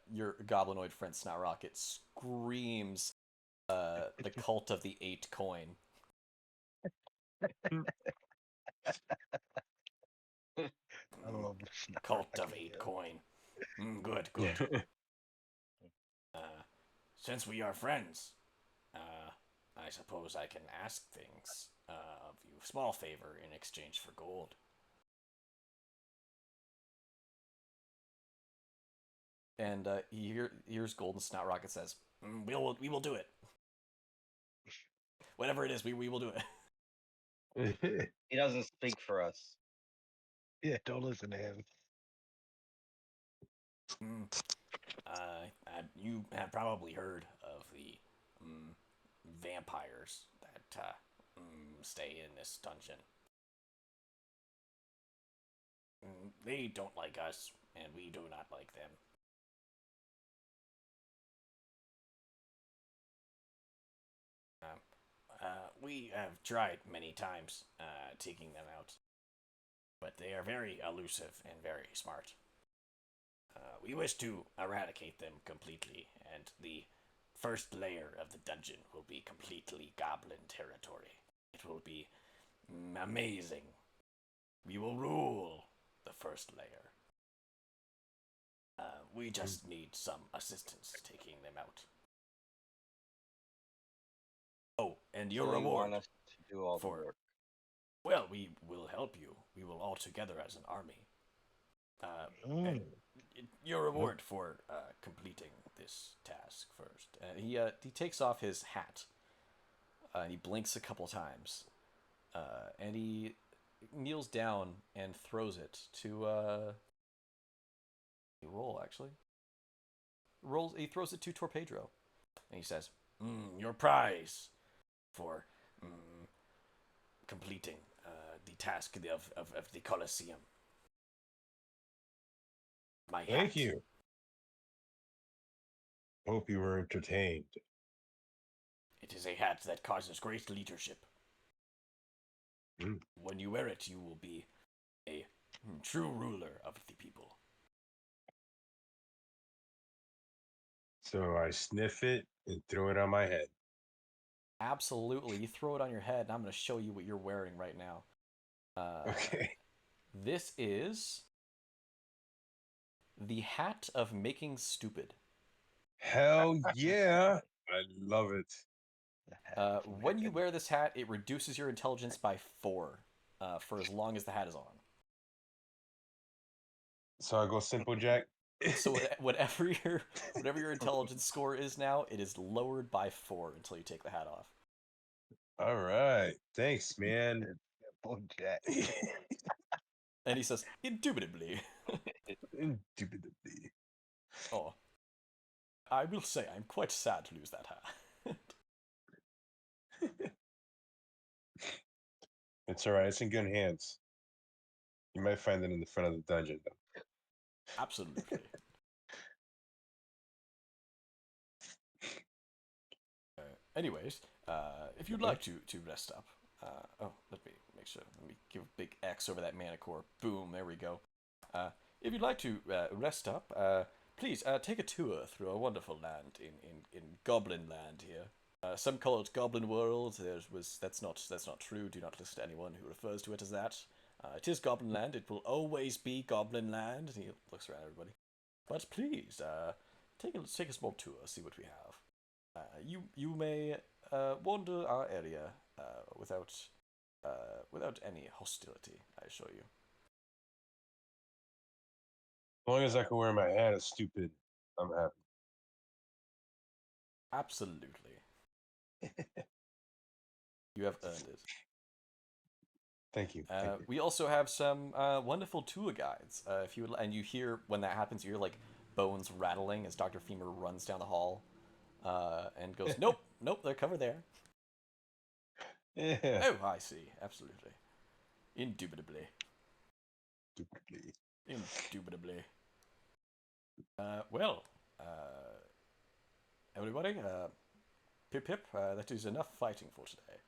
Your goblinoid friend Snot Rocket screams, "The cult of the 8 coin." I love Cult of 8 coin. Good. Since we are friends, I suppose I can ask things of you. Small favor in exchange for gold. And he hears Golden Snot Rocket says, We will do it. Whatever it is, we will do it. He doesn't speak for us. Yeah, don't listen to him. You have probably heard of the vampires that stay in this dungeon. They don't like us, and we do not like them. We have tried many times taking them out, but they are very elusive and very smart. We wish to eradicate them completely, and the first layer of the dungeon will be completely goblin territory. It will be amazing. We will rule the first layer. We just need some assistance taking them out. Oh, and your So you reward. want us do all the for work. well, we will help you. We will all together as an army. And your reward for completing this task first. He takes off his hat. And he blinks a couple times. And he kneels down and throws it to roll actually. He throws it to Torpedro. And he says, your prize for completing the task of the Colosseum. My Thank hat. you. Hope you were entertained. It is a hat that causes great leadership. Mm. When you wear it, you will be a true ruler of the people. So I sniff it and throw it on my head. Absolutely. You throw it on your head, and I'm going to show you what you're wearing right now. Okay. This is the hat of making stupid. Hell yeah. I love it. When you wear this hat, it reduces your intelligence by 4 for as long as the hat is on. So I go simple Jack. So whatever your intelligence score is now, it is lowered by 4 until you take the hat off. All right. Thanks, man. Simple Jack. And he says, indubitably. Indubitably. Oh, I will say I'm quite sad to lose that hat. It's all right. It's in good hands. You might find it in the front of the dungeon, though. Absolutely. Anyways, if you'd like to rest up, let me make sure. Let me give a big X over that mana core. Boom, there we go. If you'd like to rest up, please take a tour through a wonderful land in Goblin Land here. Some call it Goblin World. That's not true. Do not listen to anyone who refers to it as that. It is Goblin Land. It will always be Goblin Land. He looks around everybody. But please, take a small tour. See what we have. You may wander our area without any hostility, I assure you. As long as I can wear my hat as stupid, I'm happy. Absolutely. You have earned it. Thank you. Thank you. We also have some wonderful tour guides. If you would, and you hear when that happens, you hear like bones rattling as Dr. Femur runs down the hall and goes, "Nope, nope, they're covered there." Yeah. Oh, I see. Absolutely. Indubitably. Indubitably. Well, everybody, pip pip, that is enough fighting for today.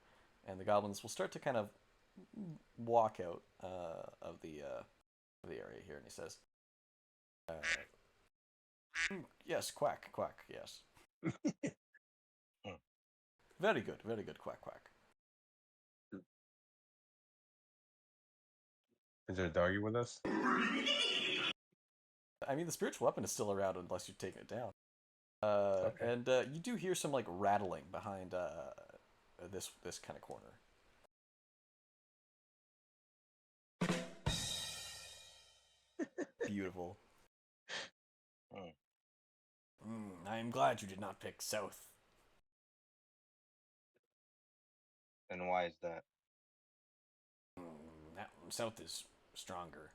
And the goblins will start to kind of walk out of the area here, and he says, yes, quack, quack, yes. Very good, quack, quack. Is there a doggy with us? I mean, the spiritual weapon is still around unless you've taken it down. Okay. And you do hear some like rattling behind this kind of corner. Beautiful. I am glad you did not pick South. And why is that? South is stronger.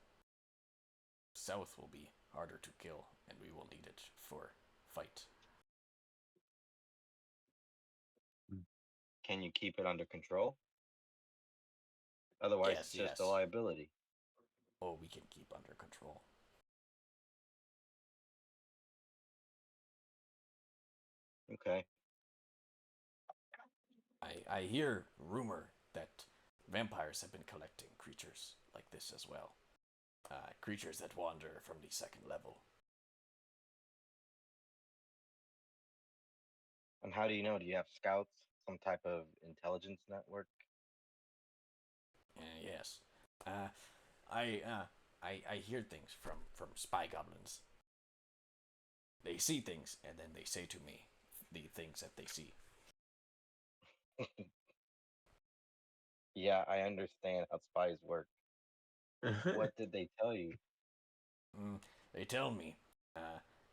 South will be harder to kill, and we will need it for fight. Can you keep it under control? Otherwise, Yes, it's just a yes. liability. Oh, we can keep under control. Okay. I hear rumor that vampires have been collecting creatures like this as well. Creatures that wander from the second level. And how do you know? Do you have scouts? Some type of intelligence network? Yes. I hear things from spy goblins. They see things, and then they say to me the things that they see. Yeah, I understand how spies work. What did they tell you? They tell me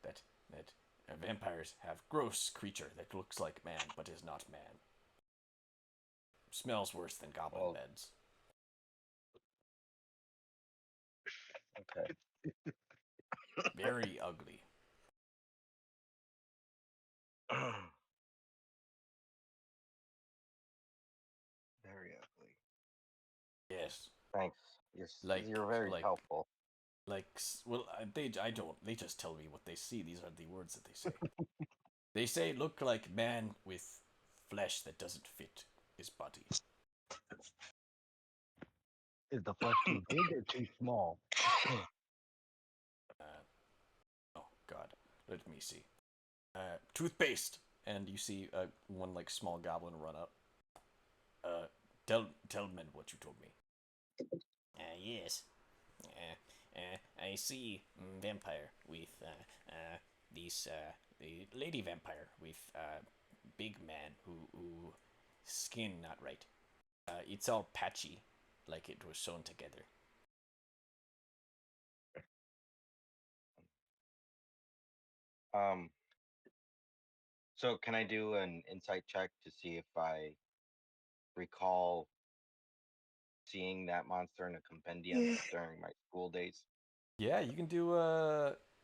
that vampires have gross creature that looks like man but is not man. Smells worse than goblin Well, beds. okay. Very ugly. Very ugly. Yes. Thanks. You're very Like helpful. well, I don't. They just tell me what they see. These are the words that they say. They say look like man with flesh that doesn't fit his body. Is the flesh too big or too small? Oh God, let me see. Toothpaste, and you see one like small goblin run up. Tell men what you told me. Yes. I see vampire with these the lady vampire with big man who skin not right. It's all patchy, like it was sewn together. Um. So can I do an insight check to see if I recall seeing that monster in a compendium during my school days? Yeah, you can do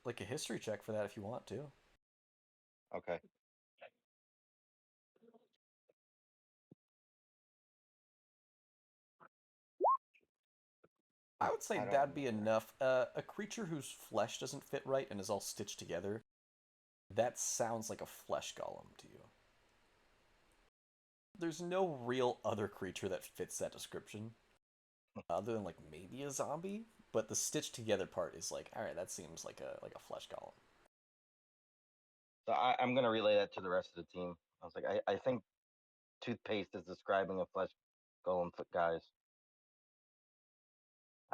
like a history check for that if you want to. Okay. I would say I don't that'd be remember. enough. A creature whose flesh doesn't fit right and is all stitched together, that sounds like a flesh golem to you. There's no real other creature that fits that description, other than like maybe a zombie. But the stitched together part is like, all right, that seems like a flesh golem. So I'm gonna relay that to the rest of the team. I was like, I think toothpaste is describing a flesh golem guys.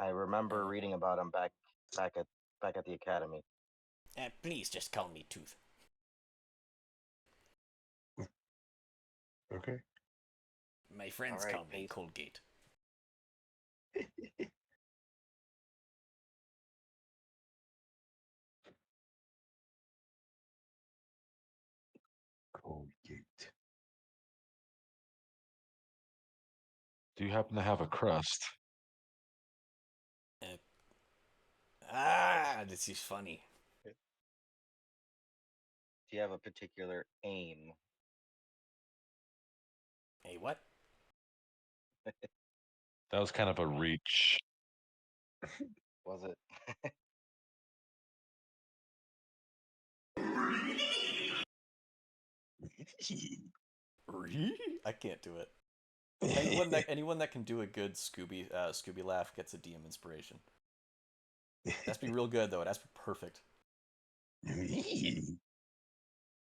I remember reading about him back at back at the academy. Please just call me Tooth. Okay. My friends All right, call me Paste. Colgate. Colgate. Do you happen to have a crust? This is funny. Do you have a particular aim? Hey, what? That was kind of a reach. Was it? I can't do it. Anyone that can do a good Scooby laugh gets a DM inspiration. It has to be real good though. It has to be perfect.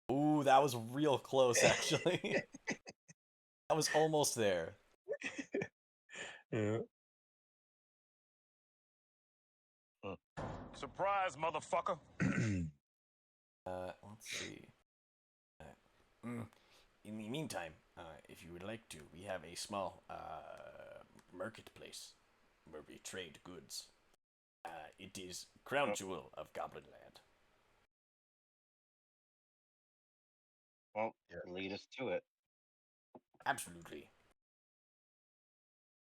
Ooh, that was real close actually. That was almost there. Yeah. Surprise, motherfucker. Let's see. In the meantime, if you would like to, we have a small marketplace where we trade goods. It is crown jewel of Goblin Land. Well, lead us to it. Absolutely.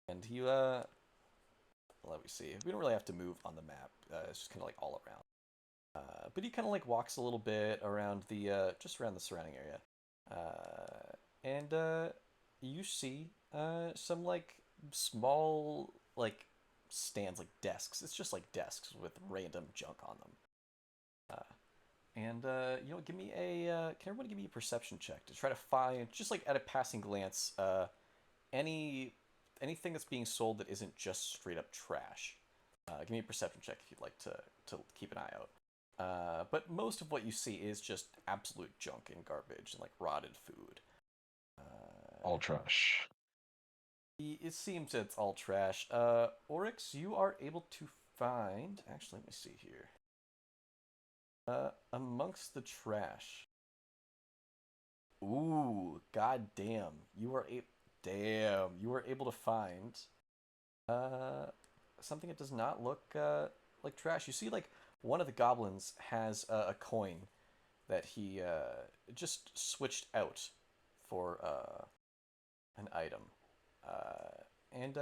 And you let me see. We don't really have to move on the map. It's just kind of like all around. But he kind of like walks a little bit around the just around the surrounding area, and you see some like small like stands, like desks. It's just like desks with random junk on them. And you know, give me a can everybody give me a perception check to try to find, just like at a passing glance, any anything that's being sold that isn't just straight up trash. Give me a perception check if you'd like to keep an eye out. But most of what you see is just absolute junk and garbage and like rotted food. All trash. It seems it's all trash. Oryx, you are able to find. Actually, let me see here. Amongst the trash. Ooh, goddamn! You are a Damn, you were able to find something that does not look like trash. You see, like one of the goblins has a coin that he just switched out for an item, and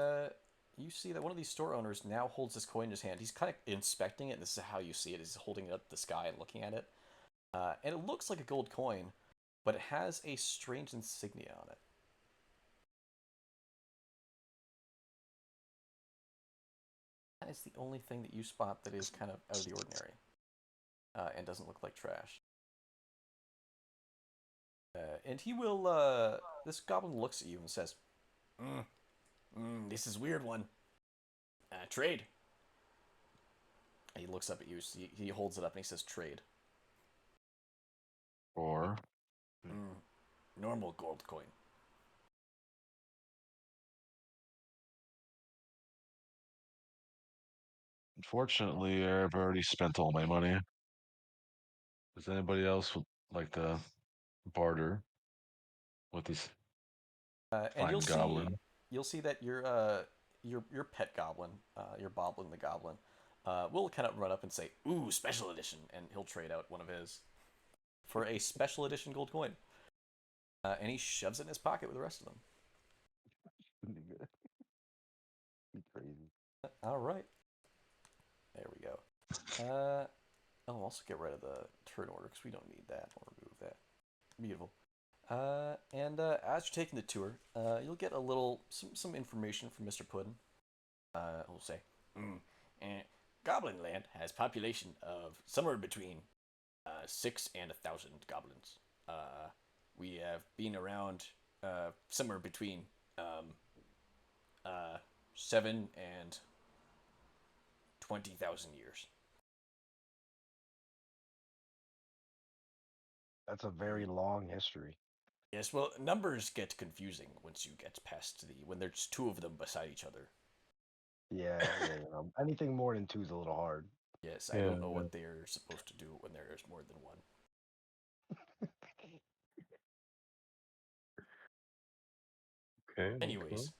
you see that one of these store owners now holds this coin in his hand. He's kind of inspecting it, and this is how you see it. He's holding it up to the sky and looking at it, and it looks like a gold coin, but it has a strange insignia on it. That is the only thing that you spot that is kind of out of the ordinary, and doesn't look like trash. And he will, this goblin looks at you and says, This is weird one. Trade. and he looks up at you, so he holds it up and he says, trade. Or Normal gold coin. unfortunately, I've already spent all my money. Does anybody else would like to barter with this And fine goblin? you'll see that your pet goblin, your Boblin the goblin, will kind of run up and say, "Ooh, special edition," and he'll trade out one of his for a special edition gold coin. And he shoves it in his pocket with the rest of them. Crazy. All right, there we go. I'll also get rid of the turn order because we don't need that. I'll remove that. Beautiful. And as you're taking the tour, you'll get a little some information from Mr. Puddin. He'll say, Goblin Land has population of somewhere between 6 and 1,000 goblins. We have been around somewhere between 7 and 20,000 years. That's a very long history. Yes, well, numbers get confusing once you get past when there's two of them beside each other. Yeah, anything more than two is a little hard. Yes, I don't know what they're supposed to do when there's more than one. Okay. Anyways,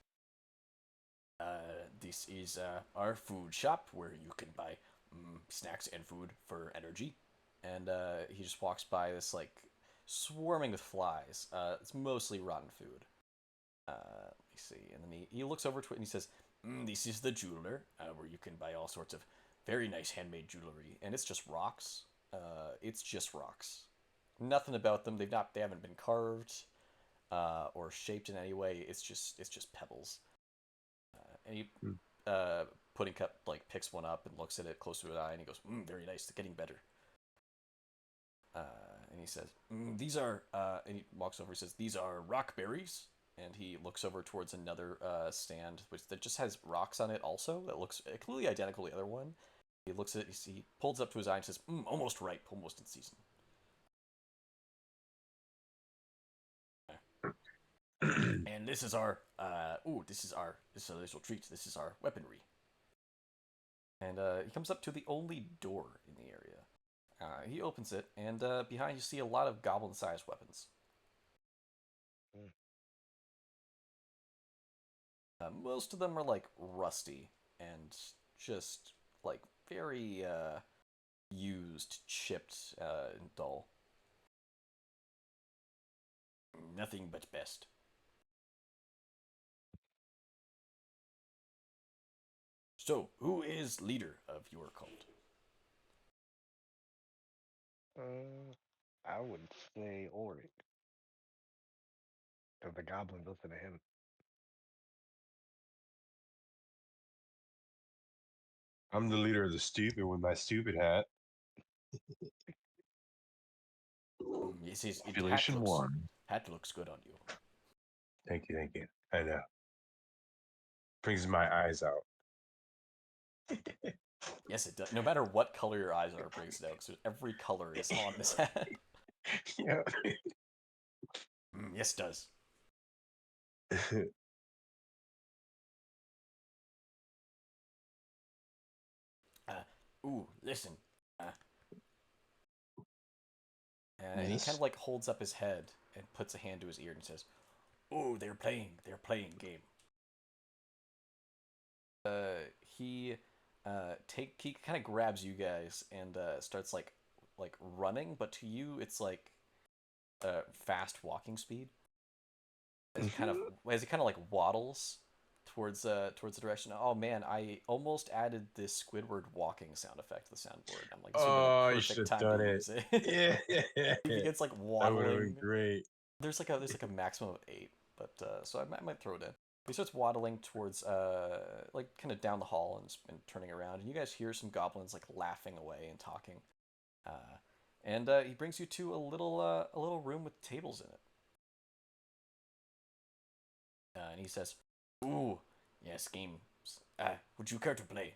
this is our food shop where you can buy snacks and food for energy. And he just walks by this like swarming with flies. It's mostly rotten food. Let me see. And then he looks over to it and he says, this is the jeweler where you can buy all sorts of very nice handmade jewelry. And it's just rocks. It's just rocks. Nothing about them. They haven't been carved or shaped in any way. It's just pebbles. And he Pudding Cup like picks one up and looks at it close to his eye and he goes, very nice. They're getting better. And he says, these are, and he walks over, he says, these are rock berries. And he looks over towards another stand, that just has rocks on it also, that looks completely identical to the other one. He looks at it, he pulls it up to his eye and says, almost ripe, almost in season. And this is our, this is a little treat. This is our weaponry. And he comes up to the only door in the area. He opens it, and behind you see a lot of goblin-sized weapons. Most of them are like rusty and just like very used, chipped, and dull. Nothing but best. So, who is leader of your cult? I would say Oric. Because the goblins listen to him. I'm the leader of the stupid with my stupid hat. Yes, hat Population looks, 1. hat looks good on you. Thank you, thank you. I know. Brings my eyes out. Yes, it does. No matter what color your eyes are, it brings it out, because every color is on this hat. Yeah. Yes, it does. Listen. And he kind of like holds up his head and puts a hand to his ear and says, Oh, they're playing game. He he kind of grabs you guys and starts like running, but to you it's like fast walking speed. As he kind of like waddles towards the direction. Oh man, I almost added this Squidward walking sound effect to the soundboard. I'm like, this would Oh, be you the should perfect have time done to it. use it. Yeah. He begins like That would have been waddling. great. There's like a maximum of 8, but so I might throw it in. He starts waddling towards like kind of down the hall and turning around, and you guys hear some goblins like laughing away and talking. And he brings you to a little room with tables in it. And he says, Ooh, yes, games. Would you care to play?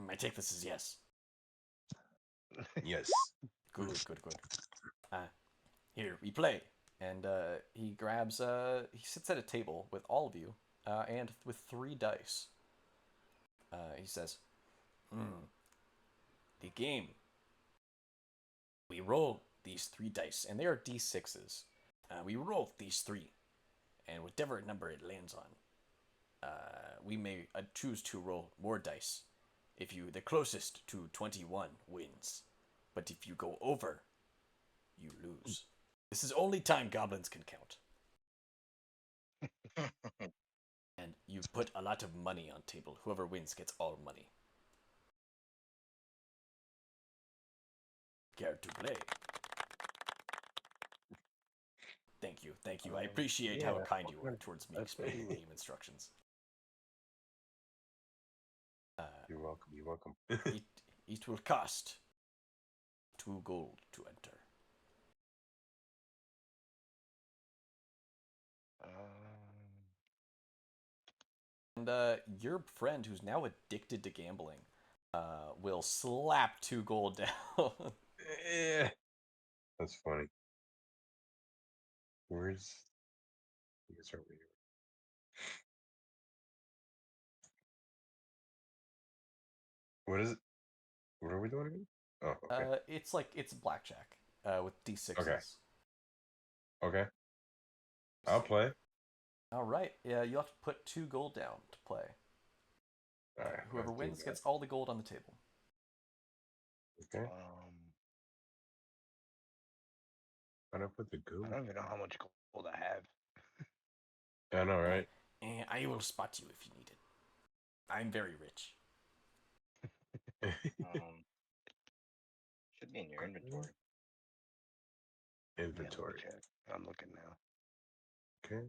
I take this as yes. Yes. Good. Here, we play. And he sits at a table with all of you, and with 3 dice. He says, the game. We roll these 3 dice, and they are d6s. We roll these 3, and whatever number it lands on, we may choose to roll more dice. If the closest to 21 wins, but if you go over, you lose. This is only time goblins can count. And you put a lot of money on table. Whoever wins gets all money. Care to play? Thank you. I appreciate how kind you are towards me explaining game instructions. You're welcome. It will cost 2 gold to enter. and your friend, who's now addicted to gambling, will slap 2 gold down. Yeah. That's funny. Where's... It's over here. What is it? What are we doing again? Oh, okay. It's blackjack with d6s. Okay. I'll play. All right. Yeah, you have to put 2 gold down to play. All right. Whoever let's do wins that. gets all the gold on the table. Okay. I don't put the gold. I don't even know how much gold I have. I know, right? And I will spot you if you need it. I'm very rich. Should be in your inventory. Inventory. Yeah, let me check. I'm looking now. Okay.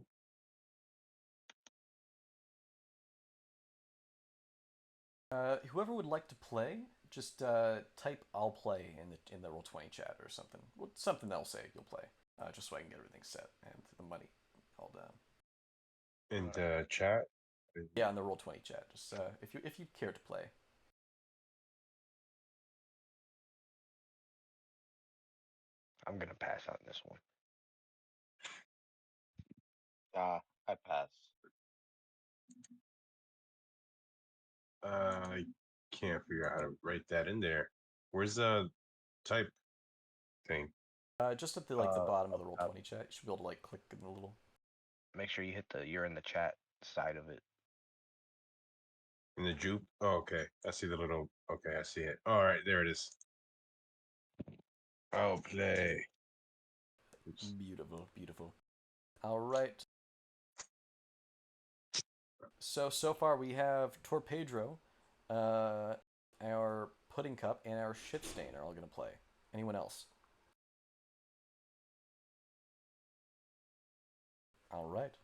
Whoever would like to play, just type "I'll play" in the Roll20 chat or something. Something that'll say you'll play, just so I can get everything set and the money all done. In the chat. Yeah, in the Roll20 chat. Just if you care to play. I'm gonna pass on this one. I pass. I can't figure out how to write that in there. Where's the type thing? Just at the the bottom of the Roll20 chat, you should be able to click in the little. Make sure you hit the "you're in the chat" side of it. In the juke? Oh, okay. I see the little... Okay, I see it. All right, there it is. I'll play. Oops. Beautiful. All right. So far we have Torpedro, our Pudding Cup, and our Shitstain are all gonna play. Anyone else? All right.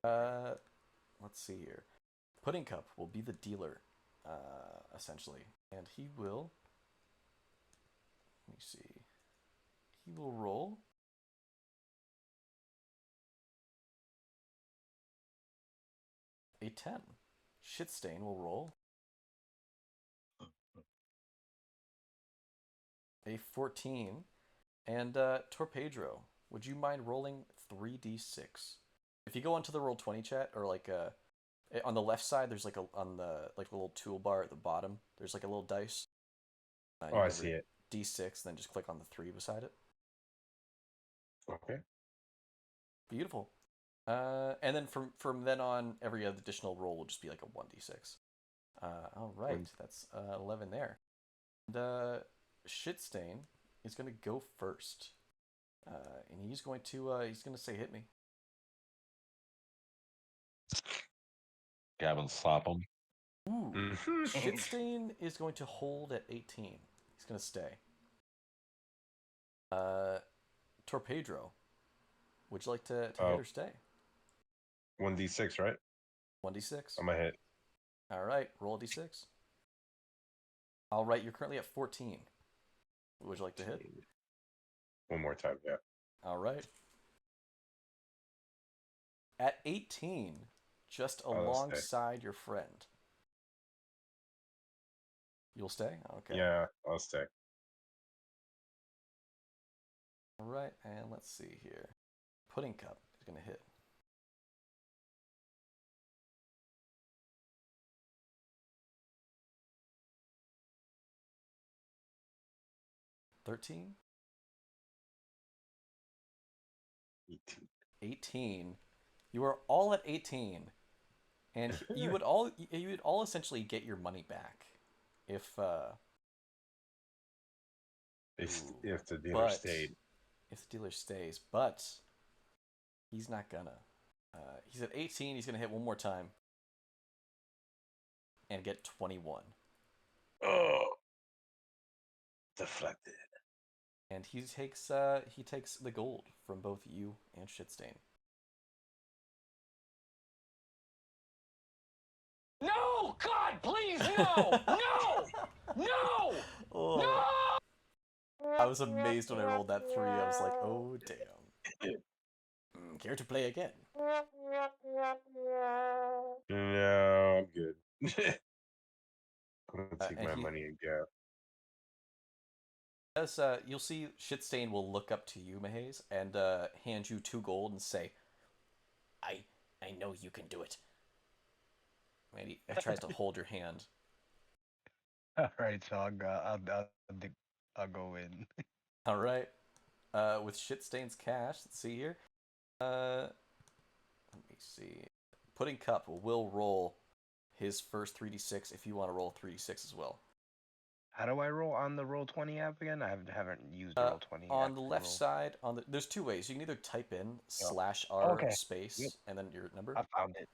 Let's see here. Pudding Cup will be the dealer, essentially, and he will. Let me see. He will roll a 10. Shitstain will roll a 14. And Torpedro, would you mind rolling 3d6? If you go onto the Roll20 chat, or On the left side, there's like on the like a little toolbar at the bottom. There's like a little dice. Oh, I see it. D6, then just click on the 3 beside it. Okay. Beautiful. And then from then on, every additional roll will just be like a 1d6. All right, that's 11 there. And Shitstain is going to go first, and he's going to say, "Hit me." Gavin, slap him. Ooh, Mhm. Shitstain is going to hold at 18. He's going to stay. Torpedro, would you like to hit or stay? 1d6, right? 1d6. I'm gonna hit. All right, roll a d6. All right, you're currently at 14. Would you like to hit? One more time, yeah. All right. At 18, just alongside your friend. You'll stay? Okay. Yeah, I'll stay. All right, and let's see here. Pudding Cup is going to hit. $13? 18. You are all at 18, and you would all essentially get your money back if if the dealer stayed. If the dealer stays, but he's not gonna. He's at 18. He's gonna hit one more time and get 21. Oh, deflected. And he takes the gold from both you and Shitstain. No! God, please, no! No! No! Oh. No! I was amazed when I rolled that 3. I was like, oh damn. Care to play again? No, I'm good. I'm gonna take my and money and go. As you'll see, Shitstain will look up to you, Mahaze, and hand you 2 gold and say, I know you can do it. Maybe he tries to hold your hand. All right, so I'll go in. All right. With Shitstain's cash, let's see here. Let me see. Pudding Cup will roll his first 3d6 if you want to roll 3d6 as well. How do I roll on the Roll20 app again? I haven't used Roll20 app. On the left side, there's 2 ways. You can either type in /r space and then your number. I found it.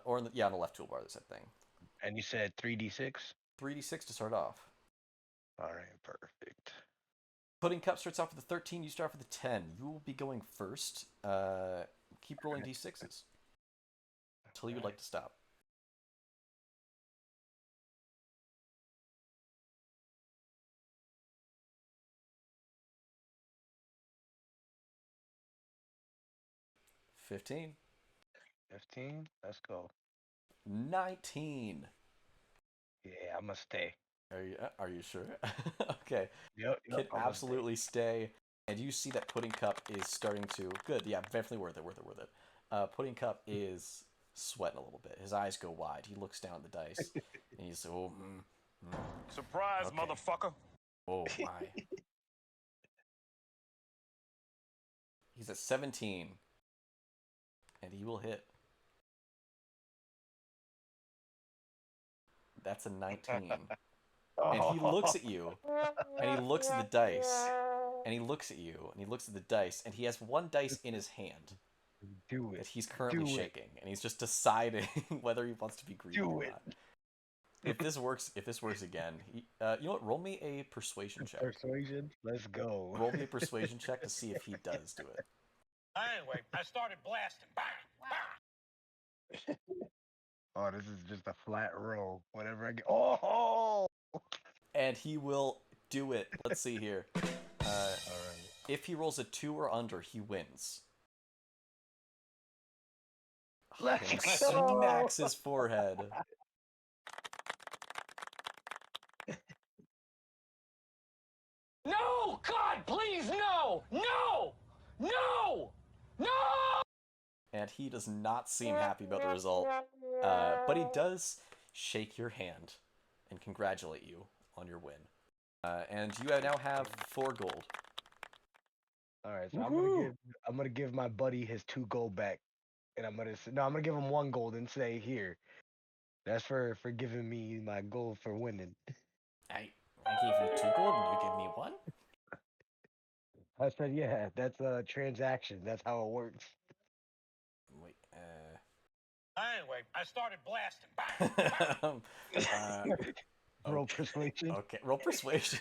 Or on the left toolbar, there's that thing. And you said 3d6? 3d6 to start off. All right, perfect. Pudding Cup starts off with a 13. You start off with a 10. You will be going first. Keep rolling d6s until you would like to stop. $15. 15? Let's go. 19. Yeah, I'm gonna stay. Are you sure? Okay. Yep, Can absolutely stay. And you see that Pudding Cup is starting to... Good, yeah, definitely worth it. Pudding Cup is sweating a little bit. His eyes go wide. He looks down at the dice. And he's, Surprise, Okay. motherfucker. Oh, my. He's at 17. And he will hit. That's a 19. And he looks at you, and he looks at the dice, and he looks at you, and he looks at the dice, and he has 1 dice in his hand Do it. that he's currently shaking, and he's just deciding whether he wants to be greedy or not. If this works again, you know what? Roll me a persuasion check. Persuasion? Let's go. Roll me a persuasion check to see if he does do it. Anyway, I started blasting. Bang! Bang! Oh, this is just a flat roll. Whatever I get. Oh! And he will do it. Let's see here. All right. If he rolls a 2 or under, he wins. Let's And he go! smacks his forehead. No! God, please, no! No! No! No! and he does not seem happy about the result. But he does shake your hand and congratulate you on your win. And you now have 4 gold. All right, so Woohoo! I'm gonna give my buddy his 2 gold back, and I'm gonna give him 1 gold and say here, that's for giving me my gold for winning. I gave you 2 gold and you give me 1? I said yeah, that's a transaction. That's how it works. Wait, Anyway, I started blasting. Bang! Roll Okay. persuasion. Okay, roll persuasion.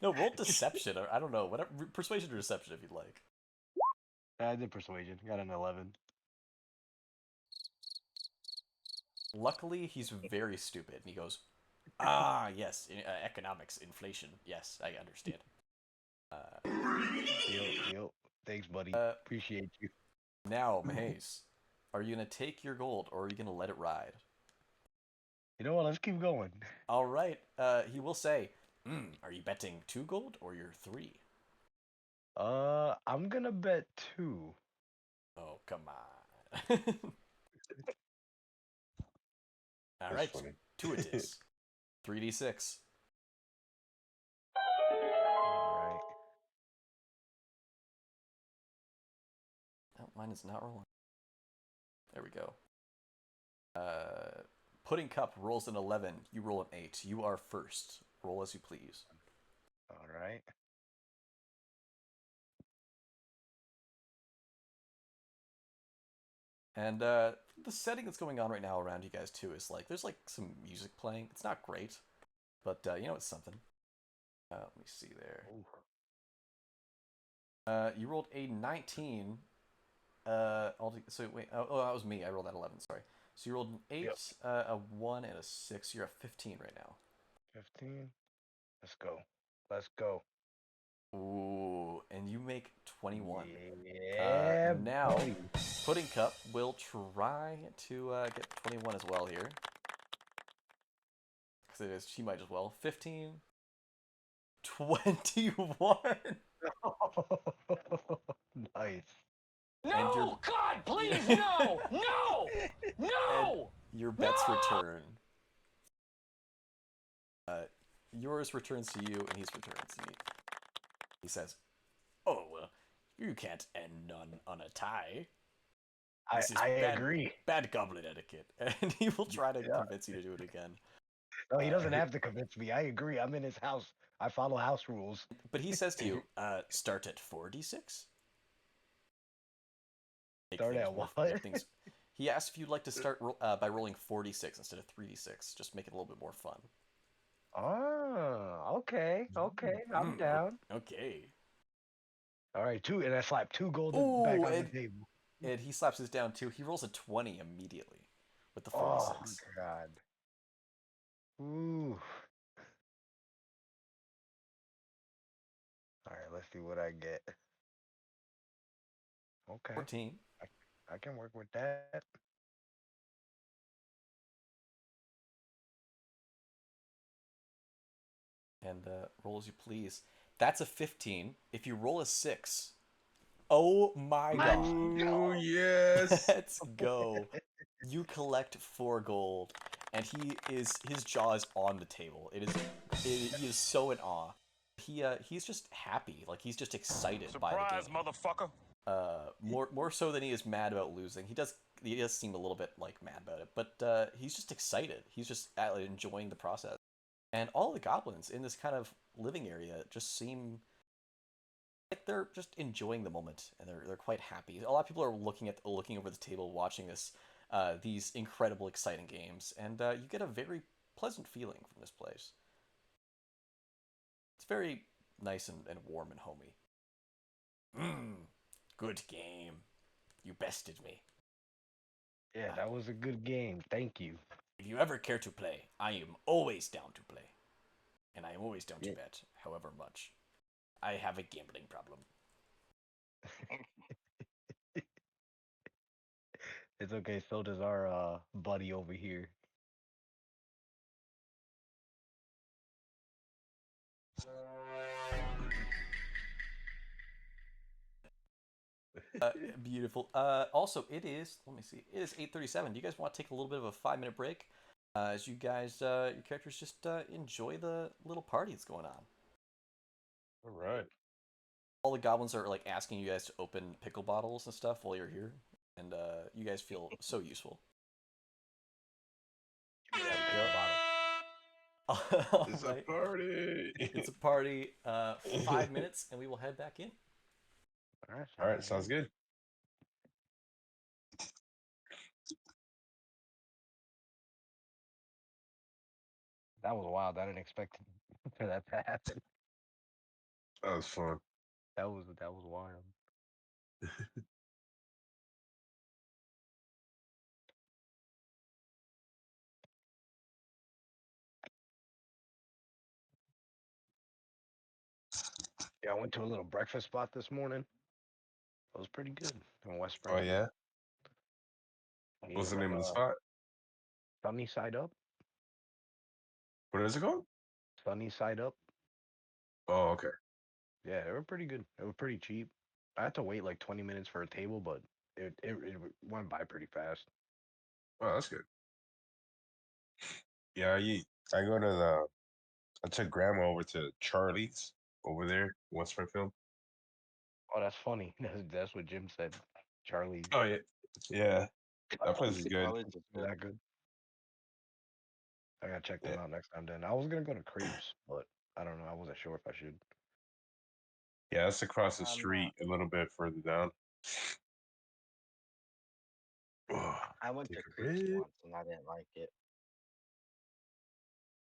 No, roll deception. Or, I don't know. Whatever, persuasion or deception if you'd like. I did persuasion. Got an 11. Luckily, he's very stupid, and he goes, "Ah, yes, economics, inflation. Yes, I understand." Yo. Thanks, buddy. Appreciate you. Now, Maze, are you gonna take your gold, or are you gonna let it ride? You know what? Let's keep going. All right. He will say, "Are you betting 2 gold or your 3?" I'm gonna bet 2. Oh, come on. All That's right, funny. 2 it is. 3d6. All right. Oh, mine is not rolling. There we go. Pudding Cup rolls an 11. You roll an 8. You are first. Roll as you please. All right. And the setting that's going on right now around you guys too is like there's like some music playing. It's not great, but you know it's something. Let me see there. You rolled a 19. So wait. Oh, that was me. I rolled that 11. Sorry. So you rolled an 8, Yep. a 1, and a 6. You're at 15 right now. 15. Let's go. Let's go. Ooh, and you make 21. Yeah. Now, buddy. Pudding Cup will try to get 21 as well here. Because she might as well. 15. 21. Nice. No, God, please, no, no, no. Your bets No! return. Yours returns to you, and his returns to me. He says, "Oh, well, you can't end none on a tie. This is I bad, agree. bad goblin etiquette." And he will try to Yeah. convince you to do it again. No, he doesn't have to convince me. I agree. I'm in his house. I follow house rules. But he says to you, start at 4d6. Start at what? He asks if you'd like to start by rolling 4d6 instead of 3d6. Just make it a little bit more fun. Oh, okay. I'm down. Okay. All right, 2, and I slapped 2 gold Ooh, back on the table. And he slaps his down too. He rolls a 20 immediately with the 46. Oh God. Ooh. All right, let's see what I get. Okay. 14. I can work with that. And roll as you please. That's a 15. If you roll a 6, oh my god. Oh yes. Let's go. You collect 4 gold, and his jaw is on the table. He is so in awe. He's just happy, like he's just excited by Surprise, the game. motherfucker. More so than he is mad about losing. He does seem a little bit like mad about it, but he's just excited. He's just enjoying the process. And all the goblins in this kind of living area just seem like they're just enjoying the moment, and they're quite happy. A lot of people are looking over the table, watching these incredible, exciting games, and you get a very pleasant feeling from this place. It's very nice and warm and homey. Good game. You bested me. Yeah, that was a good game. Thank you. If you ever care to play, I am always down to play. And I am always down to bet, however much. I have a gambling problem. It's okay. So does our buddy over here. Beautiful. Also, it is. Let me see. It is 8:37. Do you guys want to take a little bit of a 5-minute break? As you guys, your characters just enjoy the little party that's going on. All right. All the goblins are like asking you guys to open pickle bottles and stuff while you're here, and you guys feel so useful. Give me that pickle bottle. All It's right. a party. It's a party. 5 minutes, and we will head back in. All right, sounds good. That was wild. I didn't expect for that to happen. That was fun. That was wild. Yeah, I went to a little breakfast spot this morning. It was pretty good in West Oh Springfield. yeah. Yeah, What's the like name of the spot? Sunny Side Up. What is it called? Sunny Side Up. Oh, okay. Yeah, they were pretty good. It was pretty cheap. I had to wait like 20 minutes for a table, but it went by pretty fast. Oh, that's good. Yeah, I go to the. I took grandma over to Charlie's over there, West Springfield. Oh, that's funny. That's what Jim said. Charlie. Oh yeah, yeah. That place is good. College is good. That good? I gotta check them Yeah, out next time. Then I was gonna go to Crepes, but I don't know. I wasn't sure if I should. yeah. That's across the I'm street, a little bit further down. Oh, I went take to a Crepes rip. once and I didn't like it.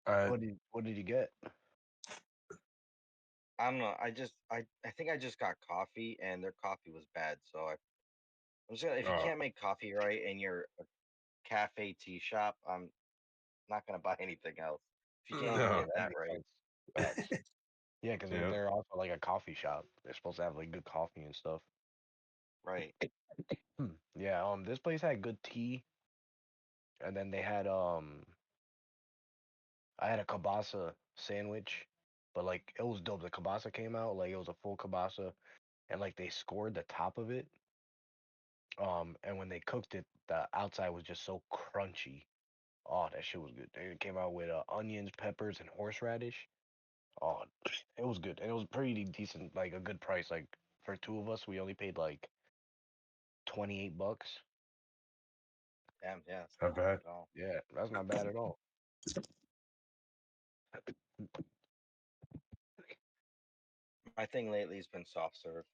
I What did you get? I don't know. I think I just got coffee and their coffee was bad. So I'm just gonna, if you oh can't make coffee right and you're a cafe tea shop, I'm not gonna buy anything else. If you can't even no. Yeah, get that that makes right, sense. Facts. Yeah, because Yeah. they're also like a coffee shop. They're supposed to have like good coffee and stuff. right? Yeah. This place had good tea, and then they had I had a kielbasa sandwich, but like it was dope. The kielbasa came out like it was a full kielbasa, and like they scored the top of it. And when they cooked it, the outside was just so crunchy. Oh, that shit was good. It came out with onions, peppers, and horseradish. Oh, it was good. And it was pretty decent, like a good price. Like for two of us, we only paid like $28. Damn, yeah, it's Not not bad bad. at all. Yeah, that's not bad at all. My thing lately has been soft serve.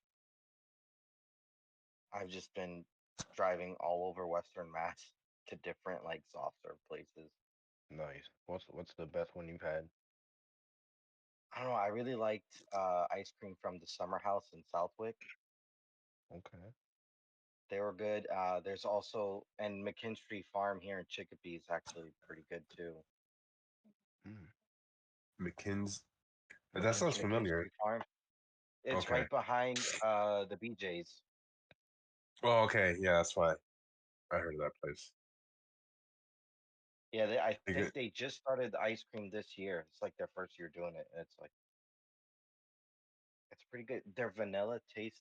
I've just been driving all over Western Mass to different like soft serve places. Nice. What's the best one you've had? I don't know. I really liked ice cream from the Summer House in Southwick. Okay. They were good. There's also and McKinstry Farm here in Chicopee is actually pretty good too. Mm. McKinsey. That sounds familiar. McKinstry Farm. It's Okay. right behind the BJ's. Oh, okay. Yeah, that's why I heard of that place. Yeah, I They think get they just started the ice cream this year. It's like their first year doing it, and it's like it's pretty good. Their vanilla tastes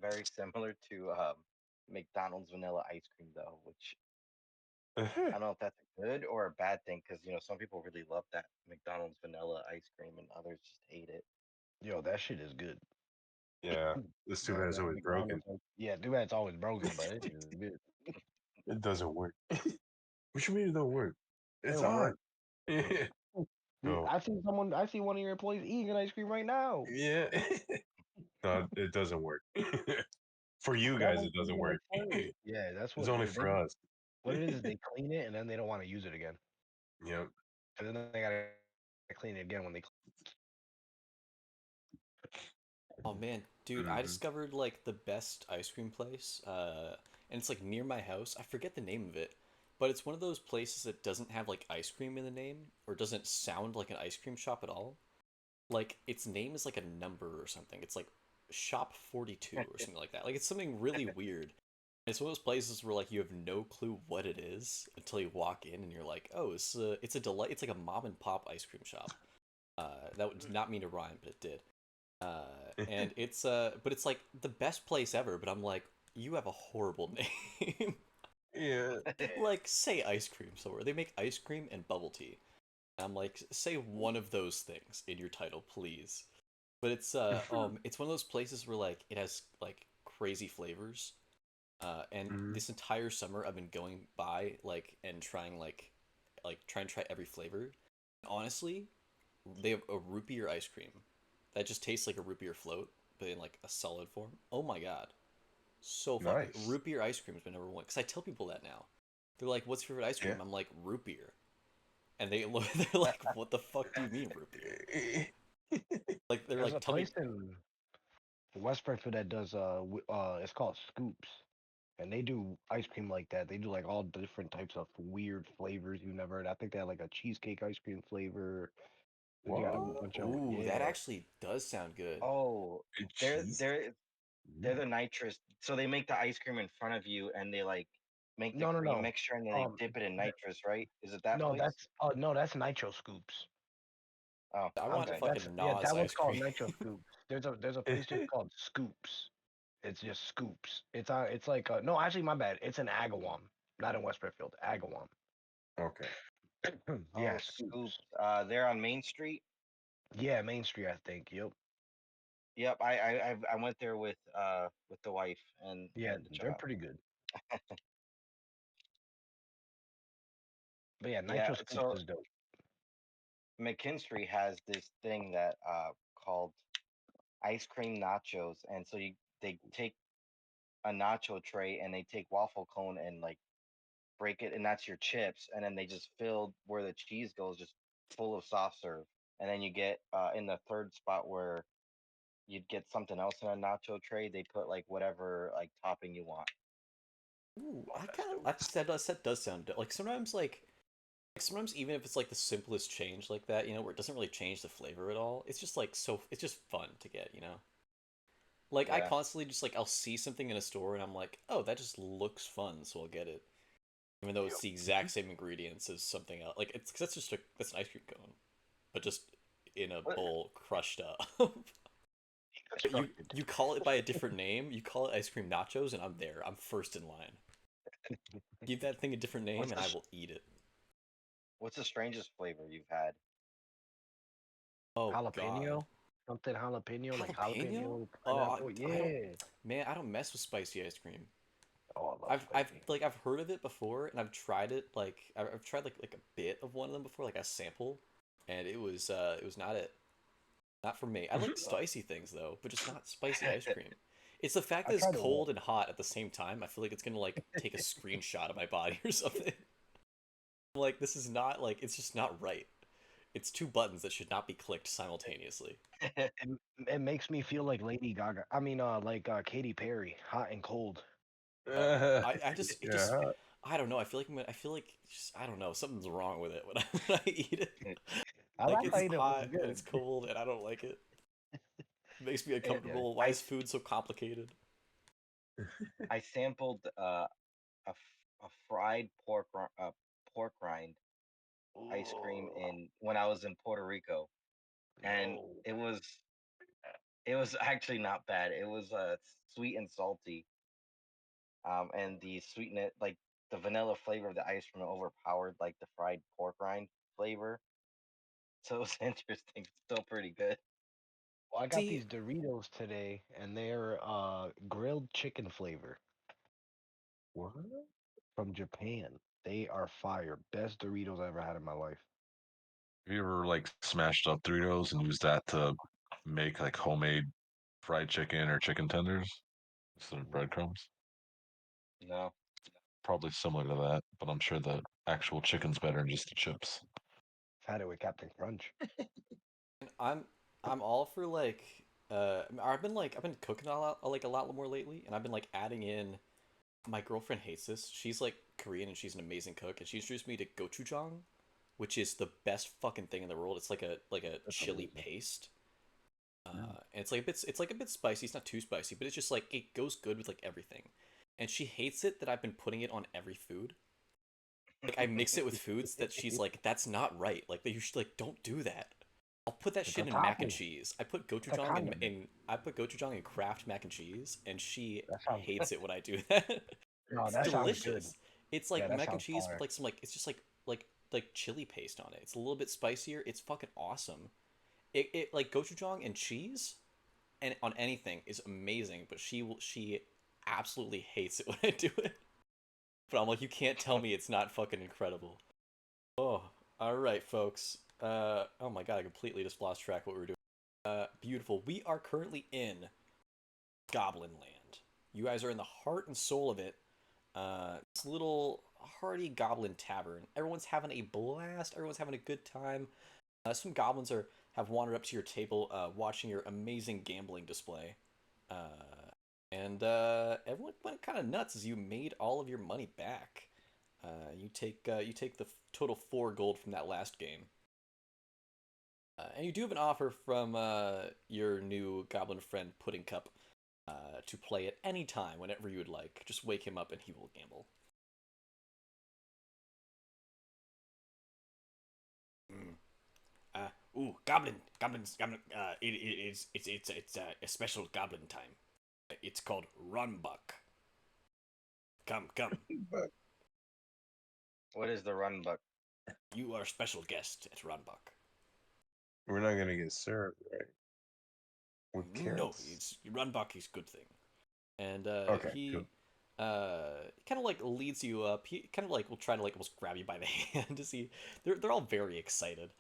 very similar to McDonald's vanilla ice cream though, which I don't know if that's a good or a bad thing because some people really love that McDonald's vanilla ice cream and others just hate it. Yo, that shit is good. yeah. This too bad That, it's that always broken. McDonald's, yeah, too bad it's always broken, but it is good. It doesn't work. What you mean it don't work? It's It'll on. work. Dude, No. I see one of your employees eating an ice cream right now. Yeah. No, it doesn't work. For you That guys, one's it doesn't even work. at first. Yeah, that's It's what only they for us. what it is they clean it and then they don't want to use it again. Yep. And then they gotta clean it again when they Oh man, dude, I Hmm. discovered like the best ice cream place, and it's like near my house. I forget the name of it, but it's one of those places that doesn't have like ice cream in the name or doesn't sound like an ice cream shop at all. Like its name is like a number or something. It's like Shop 42 or something like that. Like it's something really weird. It's one of those places where like you have no clue what it is until you walk in and you're like, oh, it's a delight. It's like a mom and pop ice cream shop. That did not mean to rhyme, but it did. And it's but it's like the best place ever. But I'm like, you have a horrible name. Yeah. Like, say ice cream somewhere. They make ice cream and bubble tea. I'm like, say one of those things in your title, please. But it's one of those places where like it has like crazy flavors. And Mhm. this entire summer I've been going by like and trying like trying to try every flavor. Honestly, they have a root beer ice cream that just tastes like a root beer float, but in like a solid form. Oh my god, so fucking Nice. root beer ice cream has been number one because I tell people that now. They're like, "What's your favorite ice cream?" Yeah. I'm like, "Root beer," and they look. They're like, "What the fuck do you mean root beer?" Like they're There's like, a "Tell me." place in West Springfield that does it's called Scoops, and they do ice cream like that. They do like all different types of weird flavors you never heard. I think they have like a cheesecake ice cream flavor. They got a What? bunch of Ooh, that yeah. actually does sound good. Oh, they're Cheese? they're they're Mm. the nitrous. So they make the ice cream in front of you, and they like make the No, no, cream no. mixture, and they Um, dip it in th- nitrous, right? Is it that no, place? that's Nitro Scoops. Oh, I want okay. That's fucking yeah, Nas that one's ice called cream. Nitro Scoops. There's a place just called Scoops. It's just Scoops. It's like no, actually my bad. It's in Agawam, not in West Springfield. Agawam. Okay. Yeah, Oh, Scoop. Scoops. They're on Main Street. Yeah, Main Street, I think. Yep. Yep, I went there with the wife Yeah, and the they're child. pretty good. But yeah, Yeah, Nitro Scoops so is dope. McKinstry has this thing that called ice cream nachos, and so they take a nacho tray and they take waffle cone and like break it, and that's your chips, and then they just fill where the cheese goes, just full of soft serve, and then you get in the third spot where you'd get something else in a nacho tray. They put like whatever like topping you want. Ooh, Oh, I that's kind of dope. that does sound like sometimes like sometimes even if it's like the simplest change like that, where it doesn't really change the flavor at all, it's just like it's just fun to get. Like I Yeah, constantly just like I'll see something in a store and I'm like, oh, that just looks fun, so I'll get it, even though it's the exact same ingredients as something else. Like it's 'cause that's an ice cream cone, but just in a what? bowl crushed up. But you Constructed. you call it by a different name. You call it ice cream nachos, and I'm there. I'm first in line. Give that thing a different name, What's and the I s- will eat it. what's the strangest flavor you've had? Oh God, Jalapeno? Something jalapeno, like jalapeno? jalapeno, Oh, pineapple. I don't, Yeah. man, I don't mess with spicy ice cream. Oh, I love I've spicy. like I've heard of it before, and I've tried it. Like I've tried like a bit of one of them before, like a sample, and it was not it. Not for me. I like spicy things though, but just not spicy ice cream. It's the fact I that it's tried it cold once. and hot at the same time. I feel like it's gonna like take a screenshot of my body or something. Like this is not like it's just not right. It's two buttons that should not be clicked simultaneously. It makes me feel like Lady Gaga. I mean, like Katy Perry, hot and cold. I just it just Yeah. I don't know. I feel like just, I don't know. Something's wrong with it when when I eat it. I Like like how it's you know it's hot and good. it's cold and I don't like it. It makes me Yeah. uncomfortable. Why I is food so complicated? I sampled a fried pork rind ice cream Oh, in when I was in Puerto Rico, and no. it was actually not bad. It was sweet and salty, and the sweetness, like the vanilla flavor of the ice cream, overpowered like the fried pork rind flavor. So it was interesting. Still pretty good. Well, I got See, these Doritos today, and they're grilled chicken flavor What? from Japan. They are fire. Best Doritos I ever had in my life. Have you ever like smashed up Doritos and used that to make like homemade fried chicken or chicken tenders instead of Ooh, breadcrumbs? No, Probably similar to that, but I'm sure the actual chicken's better than just the chips. I've had it with Captain Crunch. I'm I'm all for like I've been cooking a lot more lately, and I've been like adding in. My girlfriend hates this. She's like Korean and she's an amazing cook, and she introduced me to gochujang, which is the best fucking thing in the world. It's like a That's chili amazing. paste. Mm. And it's like a bit spicy. It's not too spicy, but it's just like it goes good with like everything. And she hates it that I've been putting it on every food. Like I mix it with foods that she's like, that's not right. Like that you should like don't do that. I'll put that It's shit a in mac and topping. cheese. I put It's a gochujang condiment. in I put gochujang in Kraft mac and cheese, and she That sounds hates it when I do that. no, It's that sounds good. delicious. It's Yeah, like that mac and sounds cheese with fire. like some like it's just like chili paste on it. It's a little bit spicier. It's fucking awesome. It like gochujang and cheese and on anything is amazing, but she absolutely hates it when I do it. But I'm like, you can't tell me it's not fucking incredible. Oh, all right, folks. Oh my god, I completely just lost track of what we were doing. Beautiful. We are currently in Goblin Land. You guys are in the heart and soul of it. This little hearty goblin tavern. Everyone's having a blast. Everyone's having a good time. Some goblins have wandered up to your table, watching your amazing gambling display. And everyone went kind of nuts as you made all of your money back. You take the total 4 gold from that last game. And you do have an offer from your new goblin friend Pudding Cup to play at any time, whenever you would like. Just wake him up and he will gamble. Goblins. It's a special goblin time. It's called Runbuck. Come. What is the run buck? You are a special guest at Runbuck. We're not gonna get served, right? With No, carrots. it's Runbuck is good thing. And Okay, he cool. kind of like leads you up. He kind of like will try to like almost grab you by the hand to see. They're all very excited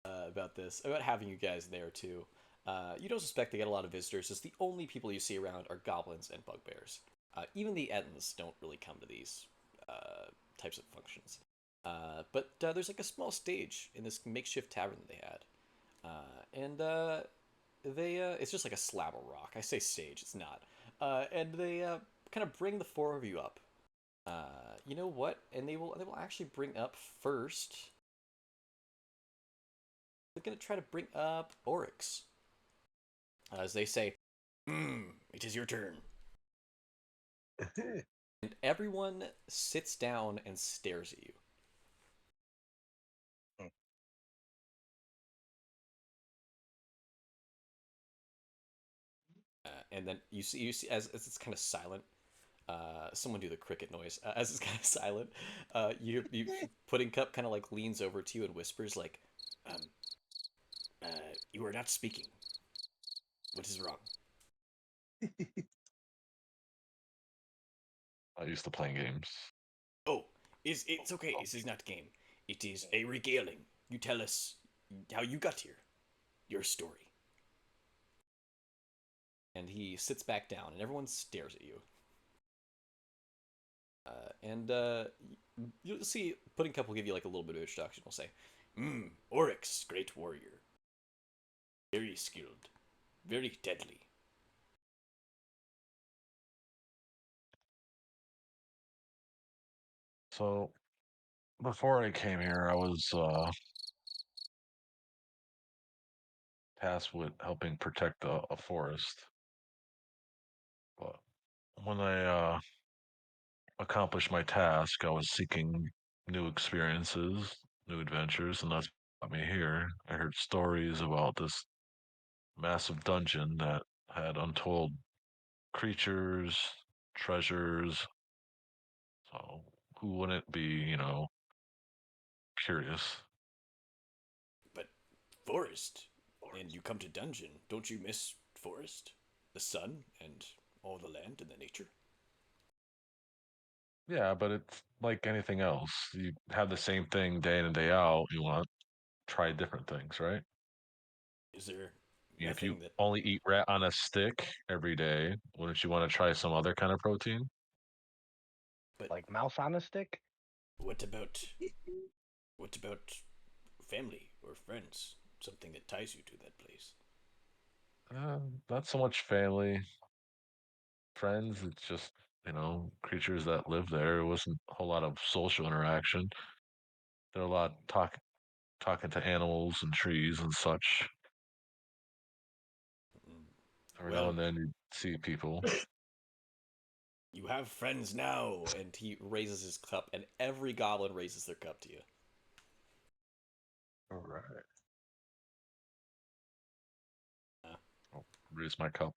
about this, about having you guys there too. You don't suspect they get a lot of visitors, as the only people you see around are goblins and bugbears. Even the Ettins don't really come to these types of functions. But there's like a small stage in this makeshift tavern that they had. It's just like a slab of rock. I say stage, it's not. And they kind of bring the 4 of you up. You know what? And they will actually bring up first. They're gonna try to bring up Oryx. As they say, It is your turn. and everyone sits down and stares at you. Hmm. And then you see as it's kind of silent. Someone do the cricket noise as it's kind of silent. You Pudding Cup kind of like leans over to you and whispers like, Um, you are not speaking. What is wrong? I used to playing games. Oh, it's okay. This is not a game. It is a regaling. You tell us how you got here. Your story. and he sits back down, and everyone stares at you. You'll see Pudding Cup will give you like a little bit of introduction. We'll say, Oryx, great warrior. Very skilled. Very deadly. So before I came here, I was tasked with helping protect a forest. But when I accomplished my task, I was seeking new experiences, new adventures, and that's what got me here. I heard stories about this massive dungeon that had untold creatures, treasures. So who wouldn't be, curious? But forest. And you come to dungeon. Don't you miss forest? The sun and all the land and the nature? Yeah, but it's like anything else. You have the same thing day in and day out. You want to try different things, right? Is there If you nothing that only eat rat on a stick every day, wouldn't you want to try some other kind of protein? but Like mouse on a stick? what about what about family or friends? Something that ties you to that place. Not so much family, friends. It's just, creatures that live there. It wasn't a whole lot of social interaction. There are a lot talking to animals and trees and such. Mm, Every now Well, and then you see people. you have friends now. and he raises his cup, and every goblin raises their cup to you. All right. raise my cup.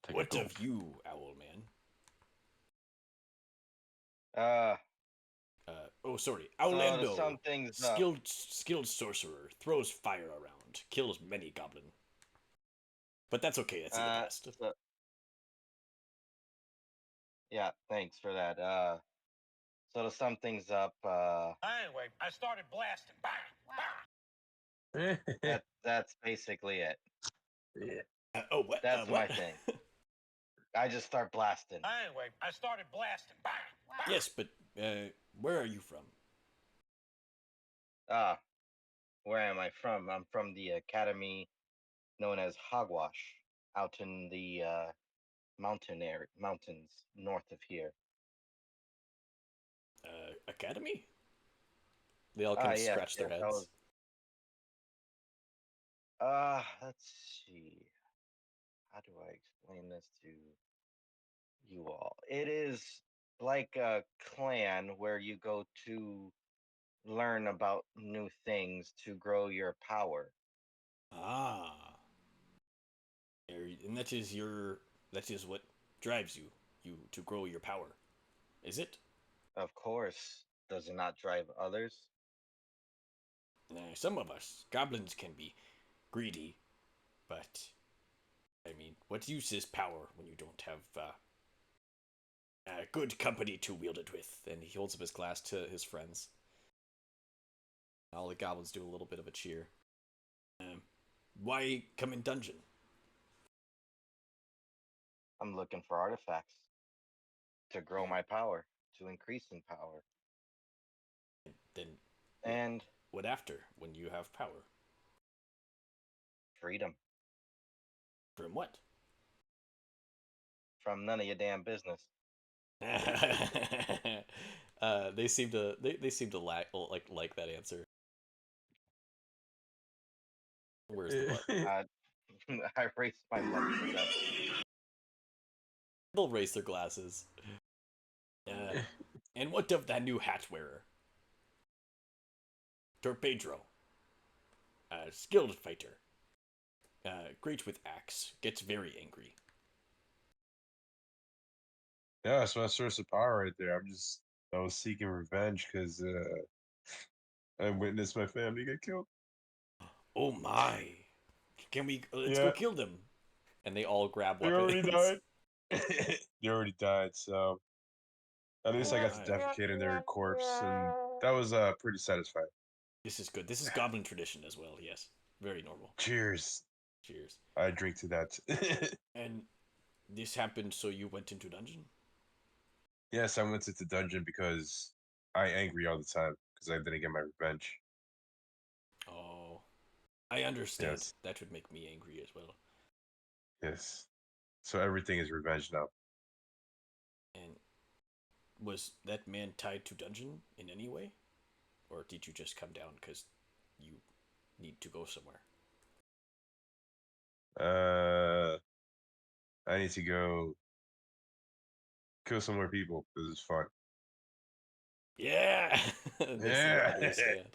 Take a What gulp. of you, Owl Man? Oh, sorry, So to Owlando. sum things up, Skilled sorcerer, throws fire around, kills many goblin. But that's okay. That's in the past. so, yeah, thanks for that. So to sum things up, Anyway, I started blasting. Bang! that's basically it. Yeah. Oh, what? That's What? my thing. I just start blasting. Anyway, I started blasting. Bang! Yes, but where are you from? Where am I from? I'm from the academy known as Hogwash, out in the mountains north of here. Academy? They all kind of Yeah, scratch their yes, heads. let's see. How do I explain this to you all? It is like a clan where you go to learn about new things to grow your power. Ah, and that is what drives you to grow your power, is it? Of course, does it not drive others? Some of us goblins can be greedy, but I mean, what use is power when you don't have good company to wield it with? And he holds up his glass to his friends. All the goblins do a little bit of a cheer. Why come in dungeon? I'm looking for artifacts to grow my power, to increase in power. Then And what after when you have power? freedom From what? from none of your damn business. They seem to like that answer. Where's the butt? I raised my butt for them. They'll raise their glasses. And what of that new hat wearer? Torpedro. Skilled fighter. Great with axe. Gets very angry. Yeah, that's my source of power right there. I was seeking revenge because I witnessed my family get killed. Oh my! Can we? Let's go Yeah, kill them. And they all grab they weapons. already died. They already died, so at least Oh I got to my! defecate in their corpse, and that was pretty satisfying. This is good. This is goblin tradition as well. Yes, very normal. Cheers. Cheers. I drink to that. And this happened, so you went into dungeon. Yes, I went into dungeon because I angry all the time because I didn't get my revenge. Oh, I understand. Yes, That would make me angry as well. yes. So everything is revenge now. And was that man tied to dungeon in any way? Or did you just come down because you need to go somewhere? I need to go kill some more people because it's fun. Yeah! They seem to Yeah. understand.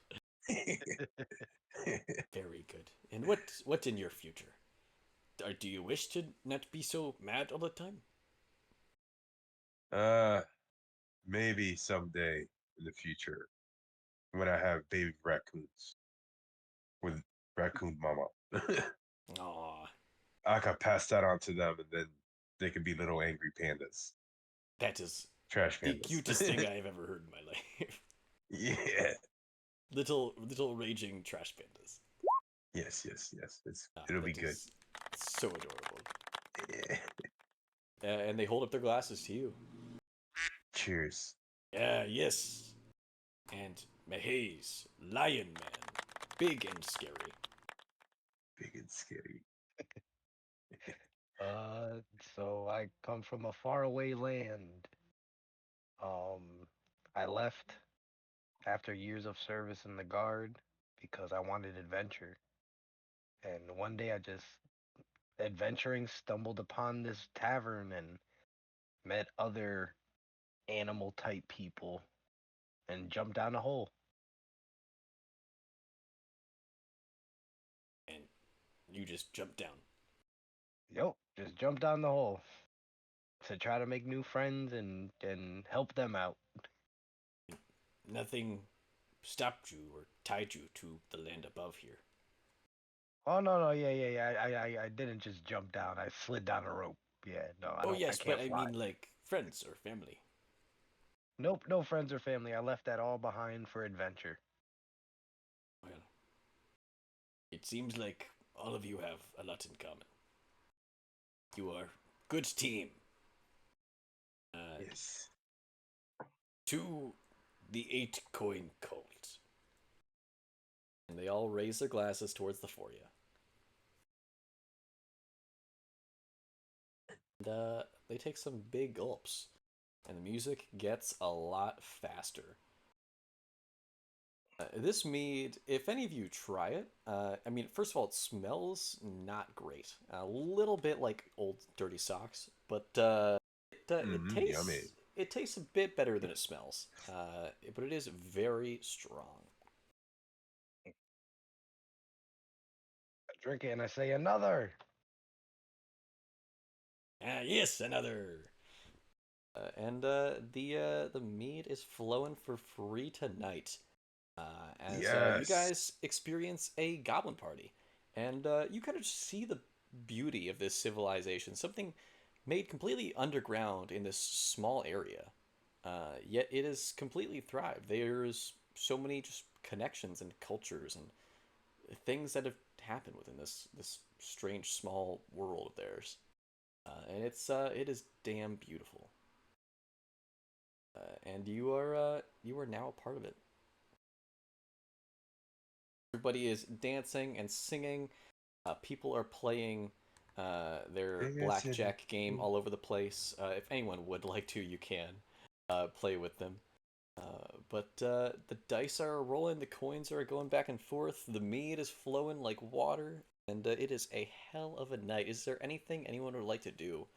Very good. And what's in your future? Do you wish to not be so mad all the time? uh, maybe someday in the future when I have baby raccoons with raccoon mama. Aw, I could pass that on to them, and then they can be little angry pandas, that is trash the pandas. cutest thing I've ever heard in my life. Yeah. Little raging trash pandas. Yes, yes, yes. It'll be That good. is so adorable. Yeah. And they hold up their glasses to you. Cheers. Yes. And Mahaze, Lion Man, big and scary. Big and scary. So I come from a faraway land. Um, I left after years of service in the guard because I wanted adventure. And one day I just adventuring stumbled upon this tavern and met other animal type people and jumped down a hole. And you just jump down. Yep, just jump down the hole to try to make new friends and help them out. Nothing stopped you or tied you to the land above here. Oh no, yeah. I didn't just jump down. I slid down a rope. Yeah, no, I Oh don't. I yes, but can't I fly. mean like friends or family. Nope, no friends or family. I left that all behind for adventure. Well, it seems like all of you have a lot in common. You are good team. Yes. To the 8-coin cult. And they all raise their glasses towards the four of you. And they take some big gulps. And the music gets a lot faster. This mead, if any of you try it, I mean, first of all, it smells not great. A little bit like old dirty socks, but Yummy. it tastes a bit better than it smells. But it is very strong. I drink it and I say another. Yes, another. The mead is flowing for free tonight. As you Yes. guys experience a goblin party, and you kind of see the beauty of this civilization, something made completely underground in this small area. Yet it has completely thrived. There's so many just connections and cultures and things that have happened within this strange small world of theirs, and it is damn beautiful. And you are now a part of it. Everybody is dancing and singing. People are playing their blackjack game all over the place. If anyone would like to, you can play with them. But the dice are rolling, the coins are going back and forth, the mead is flowing like water, and it is a hell of a night. Is there anything anyone would like to do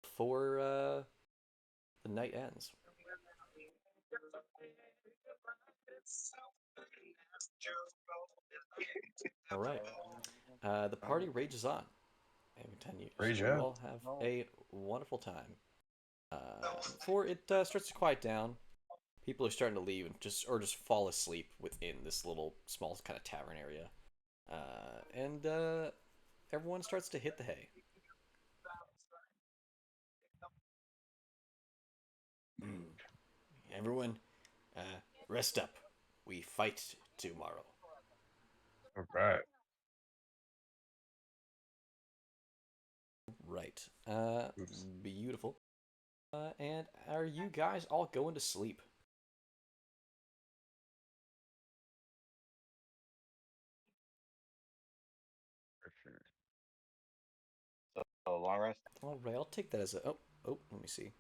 before the night ends? All right. The party rages on and continues. Rage You on. all have a wonderful time. Before it starts to quiet down, people are starting to leave and just fall asleep within this little small kind of tavern area, and everyone starts to hit the hay. Everyone, rest up. We fight tomorrow. All right. Right. Beautiful. And are you guys all going to sleep? For sure. So long rest. All right, I'll take that as a. Oh, let me see.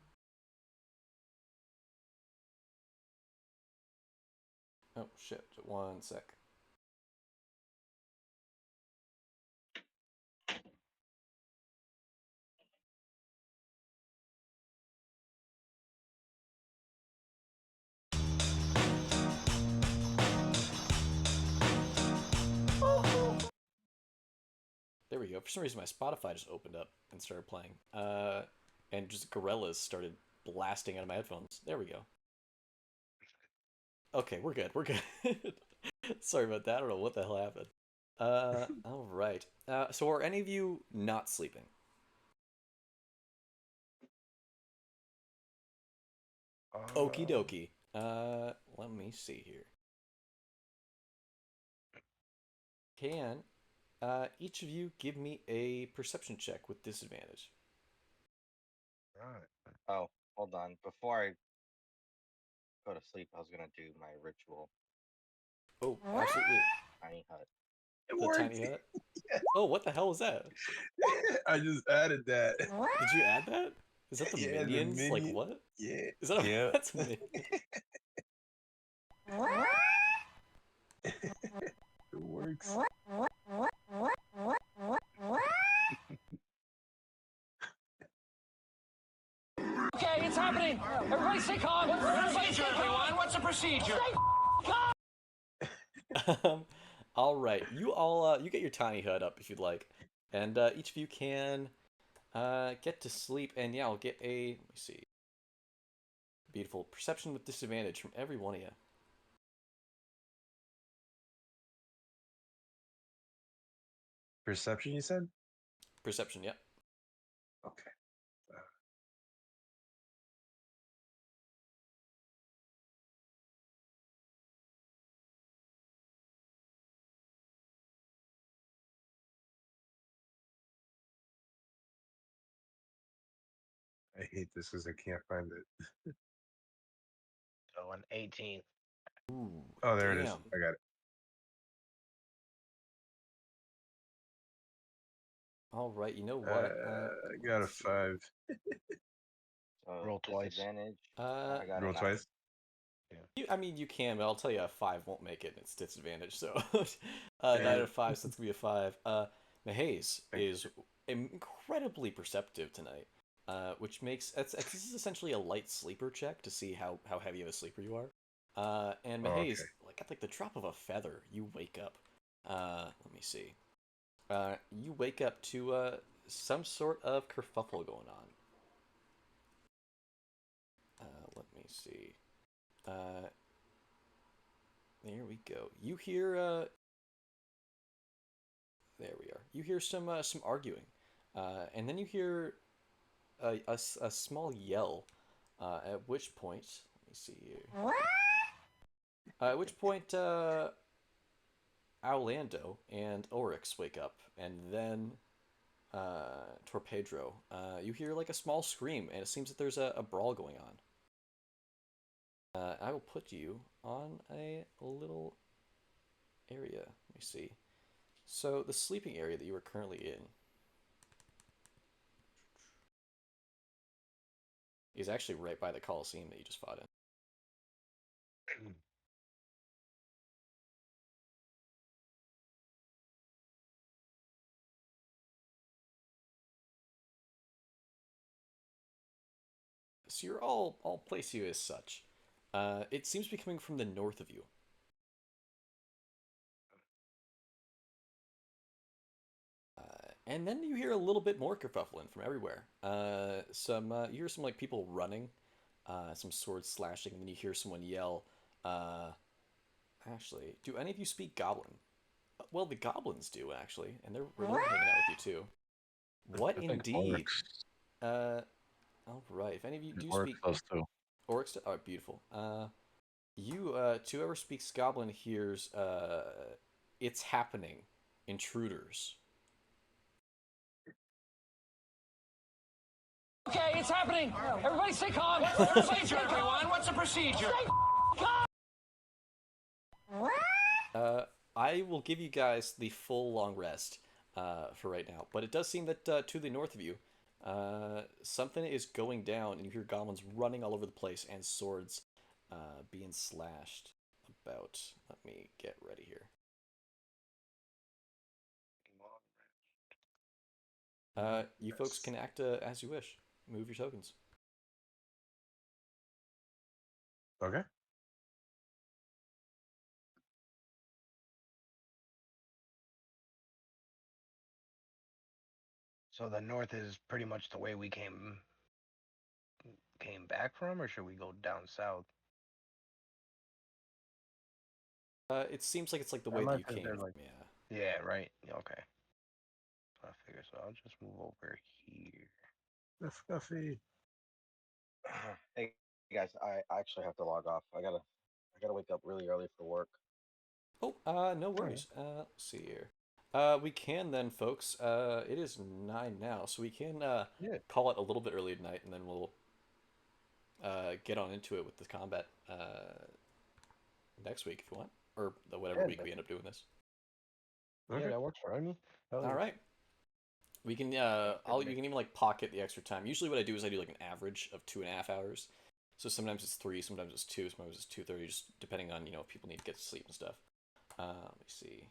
Oh shit! One sec. There we go. For some reason, my Spotify just opened up and started playing. And just Gorillas started blasting out of my headphones. There we go. Okay, we're good. We're good. Sorry about that. I don't know what the hell happened. All right. So are any of you not sleeping? Okie dokie. Let me see here. Can each of you give me a perception check with disadvantage? Right. Oh, hold on. Before I go to sleep, I was gonna do my ritual. Oh, absolutely. Tiny hut. It The worked. tiny hut? Oh, what the hell was that? I just added that. Did you add that? Is that the Yeah, the minions? Like minion- what? Yeah. Is that a Yeah. that's a minion? It works. Okay, it's happening. Everybody stay calm. What's the procedure, everyone? What's the procedure? All right, you all you get your tiny hut up if you'd like. And each of you can get to sleep, and yeah, I'll get a, let me see, beautiful perception with disadvantage from every one of you. Perception, you said? Perception, yep. Okay. I hate this because I can't find it. So an 18. Ooh, Oh, there it is. damn. I got it. All right, you know what? I got a let's see. 5. So Roll twice. disadvantage. Uh, I got Roll a 9. twice. I mean, you can, but I'll tell you a 5 won't make it, and it's disadvantage, so 9 out of 5, so it's going to be a 5. Mahaze is incredibly perceptive tonight, which makes, this is essentially a light sleeper check to see how heavy of a sleeper you are. And Oh, Mahaze, okay. like at like the drop of a feather, you wake up. Let me see. You wake up to some sort of kerfuffle going on. Let me see. There we go. You hear there we are. You hear some arguing, and then you hear a small yell. At which point, let me see here. At which point, Orlando and Oryx wake up, and then Torpedro. You hear like a small scream, and it seems that there's a brawl going on. I will put you on a little area. Let me see. So the sleeping area that you are currently in is actually right by the Coliseum that you just fought in. So you're all place you as such. It seems to be coming from the north of you. And then you hear a little bit more kerfuffling from everywhere. You hear some like people running, some swords slashing, and then you hear someone yell. Actually, do any of you speak Goblin? Well, the Goblins do actually, and they're hanging out with you too. What I think indeed? All right. If any of you do Oryx speak does too. Oryx, oh, beautiful. You to whoever speaks Goblin hears it's happening, intruders. Okay, it's happening. Everybody stay calm. Everybody stay Procedure, calm. everyone. What's the procedure? I will give you guys the full long rest for right now, but it does seem that to the north of you, something is going down, and you hear goblins running all over the place and swords being slashed about. Let me get ready here. You folks can act as you wish. Move your tokens. Okay. So the north is pretty much the way we came back from, or should we go down south? It seems like it's like the I way that might you think came they're from. like, Yeah. yeah, right. Yeah, okay. I figure so. I'll just move over here. The fluffy. Hey guys, I actually have to log off. I gotta wake up really early for work. Oh, no worries. Let's see here. We can then, folks. It is 9 now, so we can Yeah. call it a little bit early tonight, and then we'll get on into it with the combat next week if you want, or whatever Yeah, week we end up doing this. Yeah, that works for me. All right. We can you can even like pocket the extra time. Usually, what I do is I do like an average of 2.5 hours. So sometimes it's 3, sometimes it's 2, sometimes it's 2:30, just depending on if people need to get to sleep and stuff. Let me see.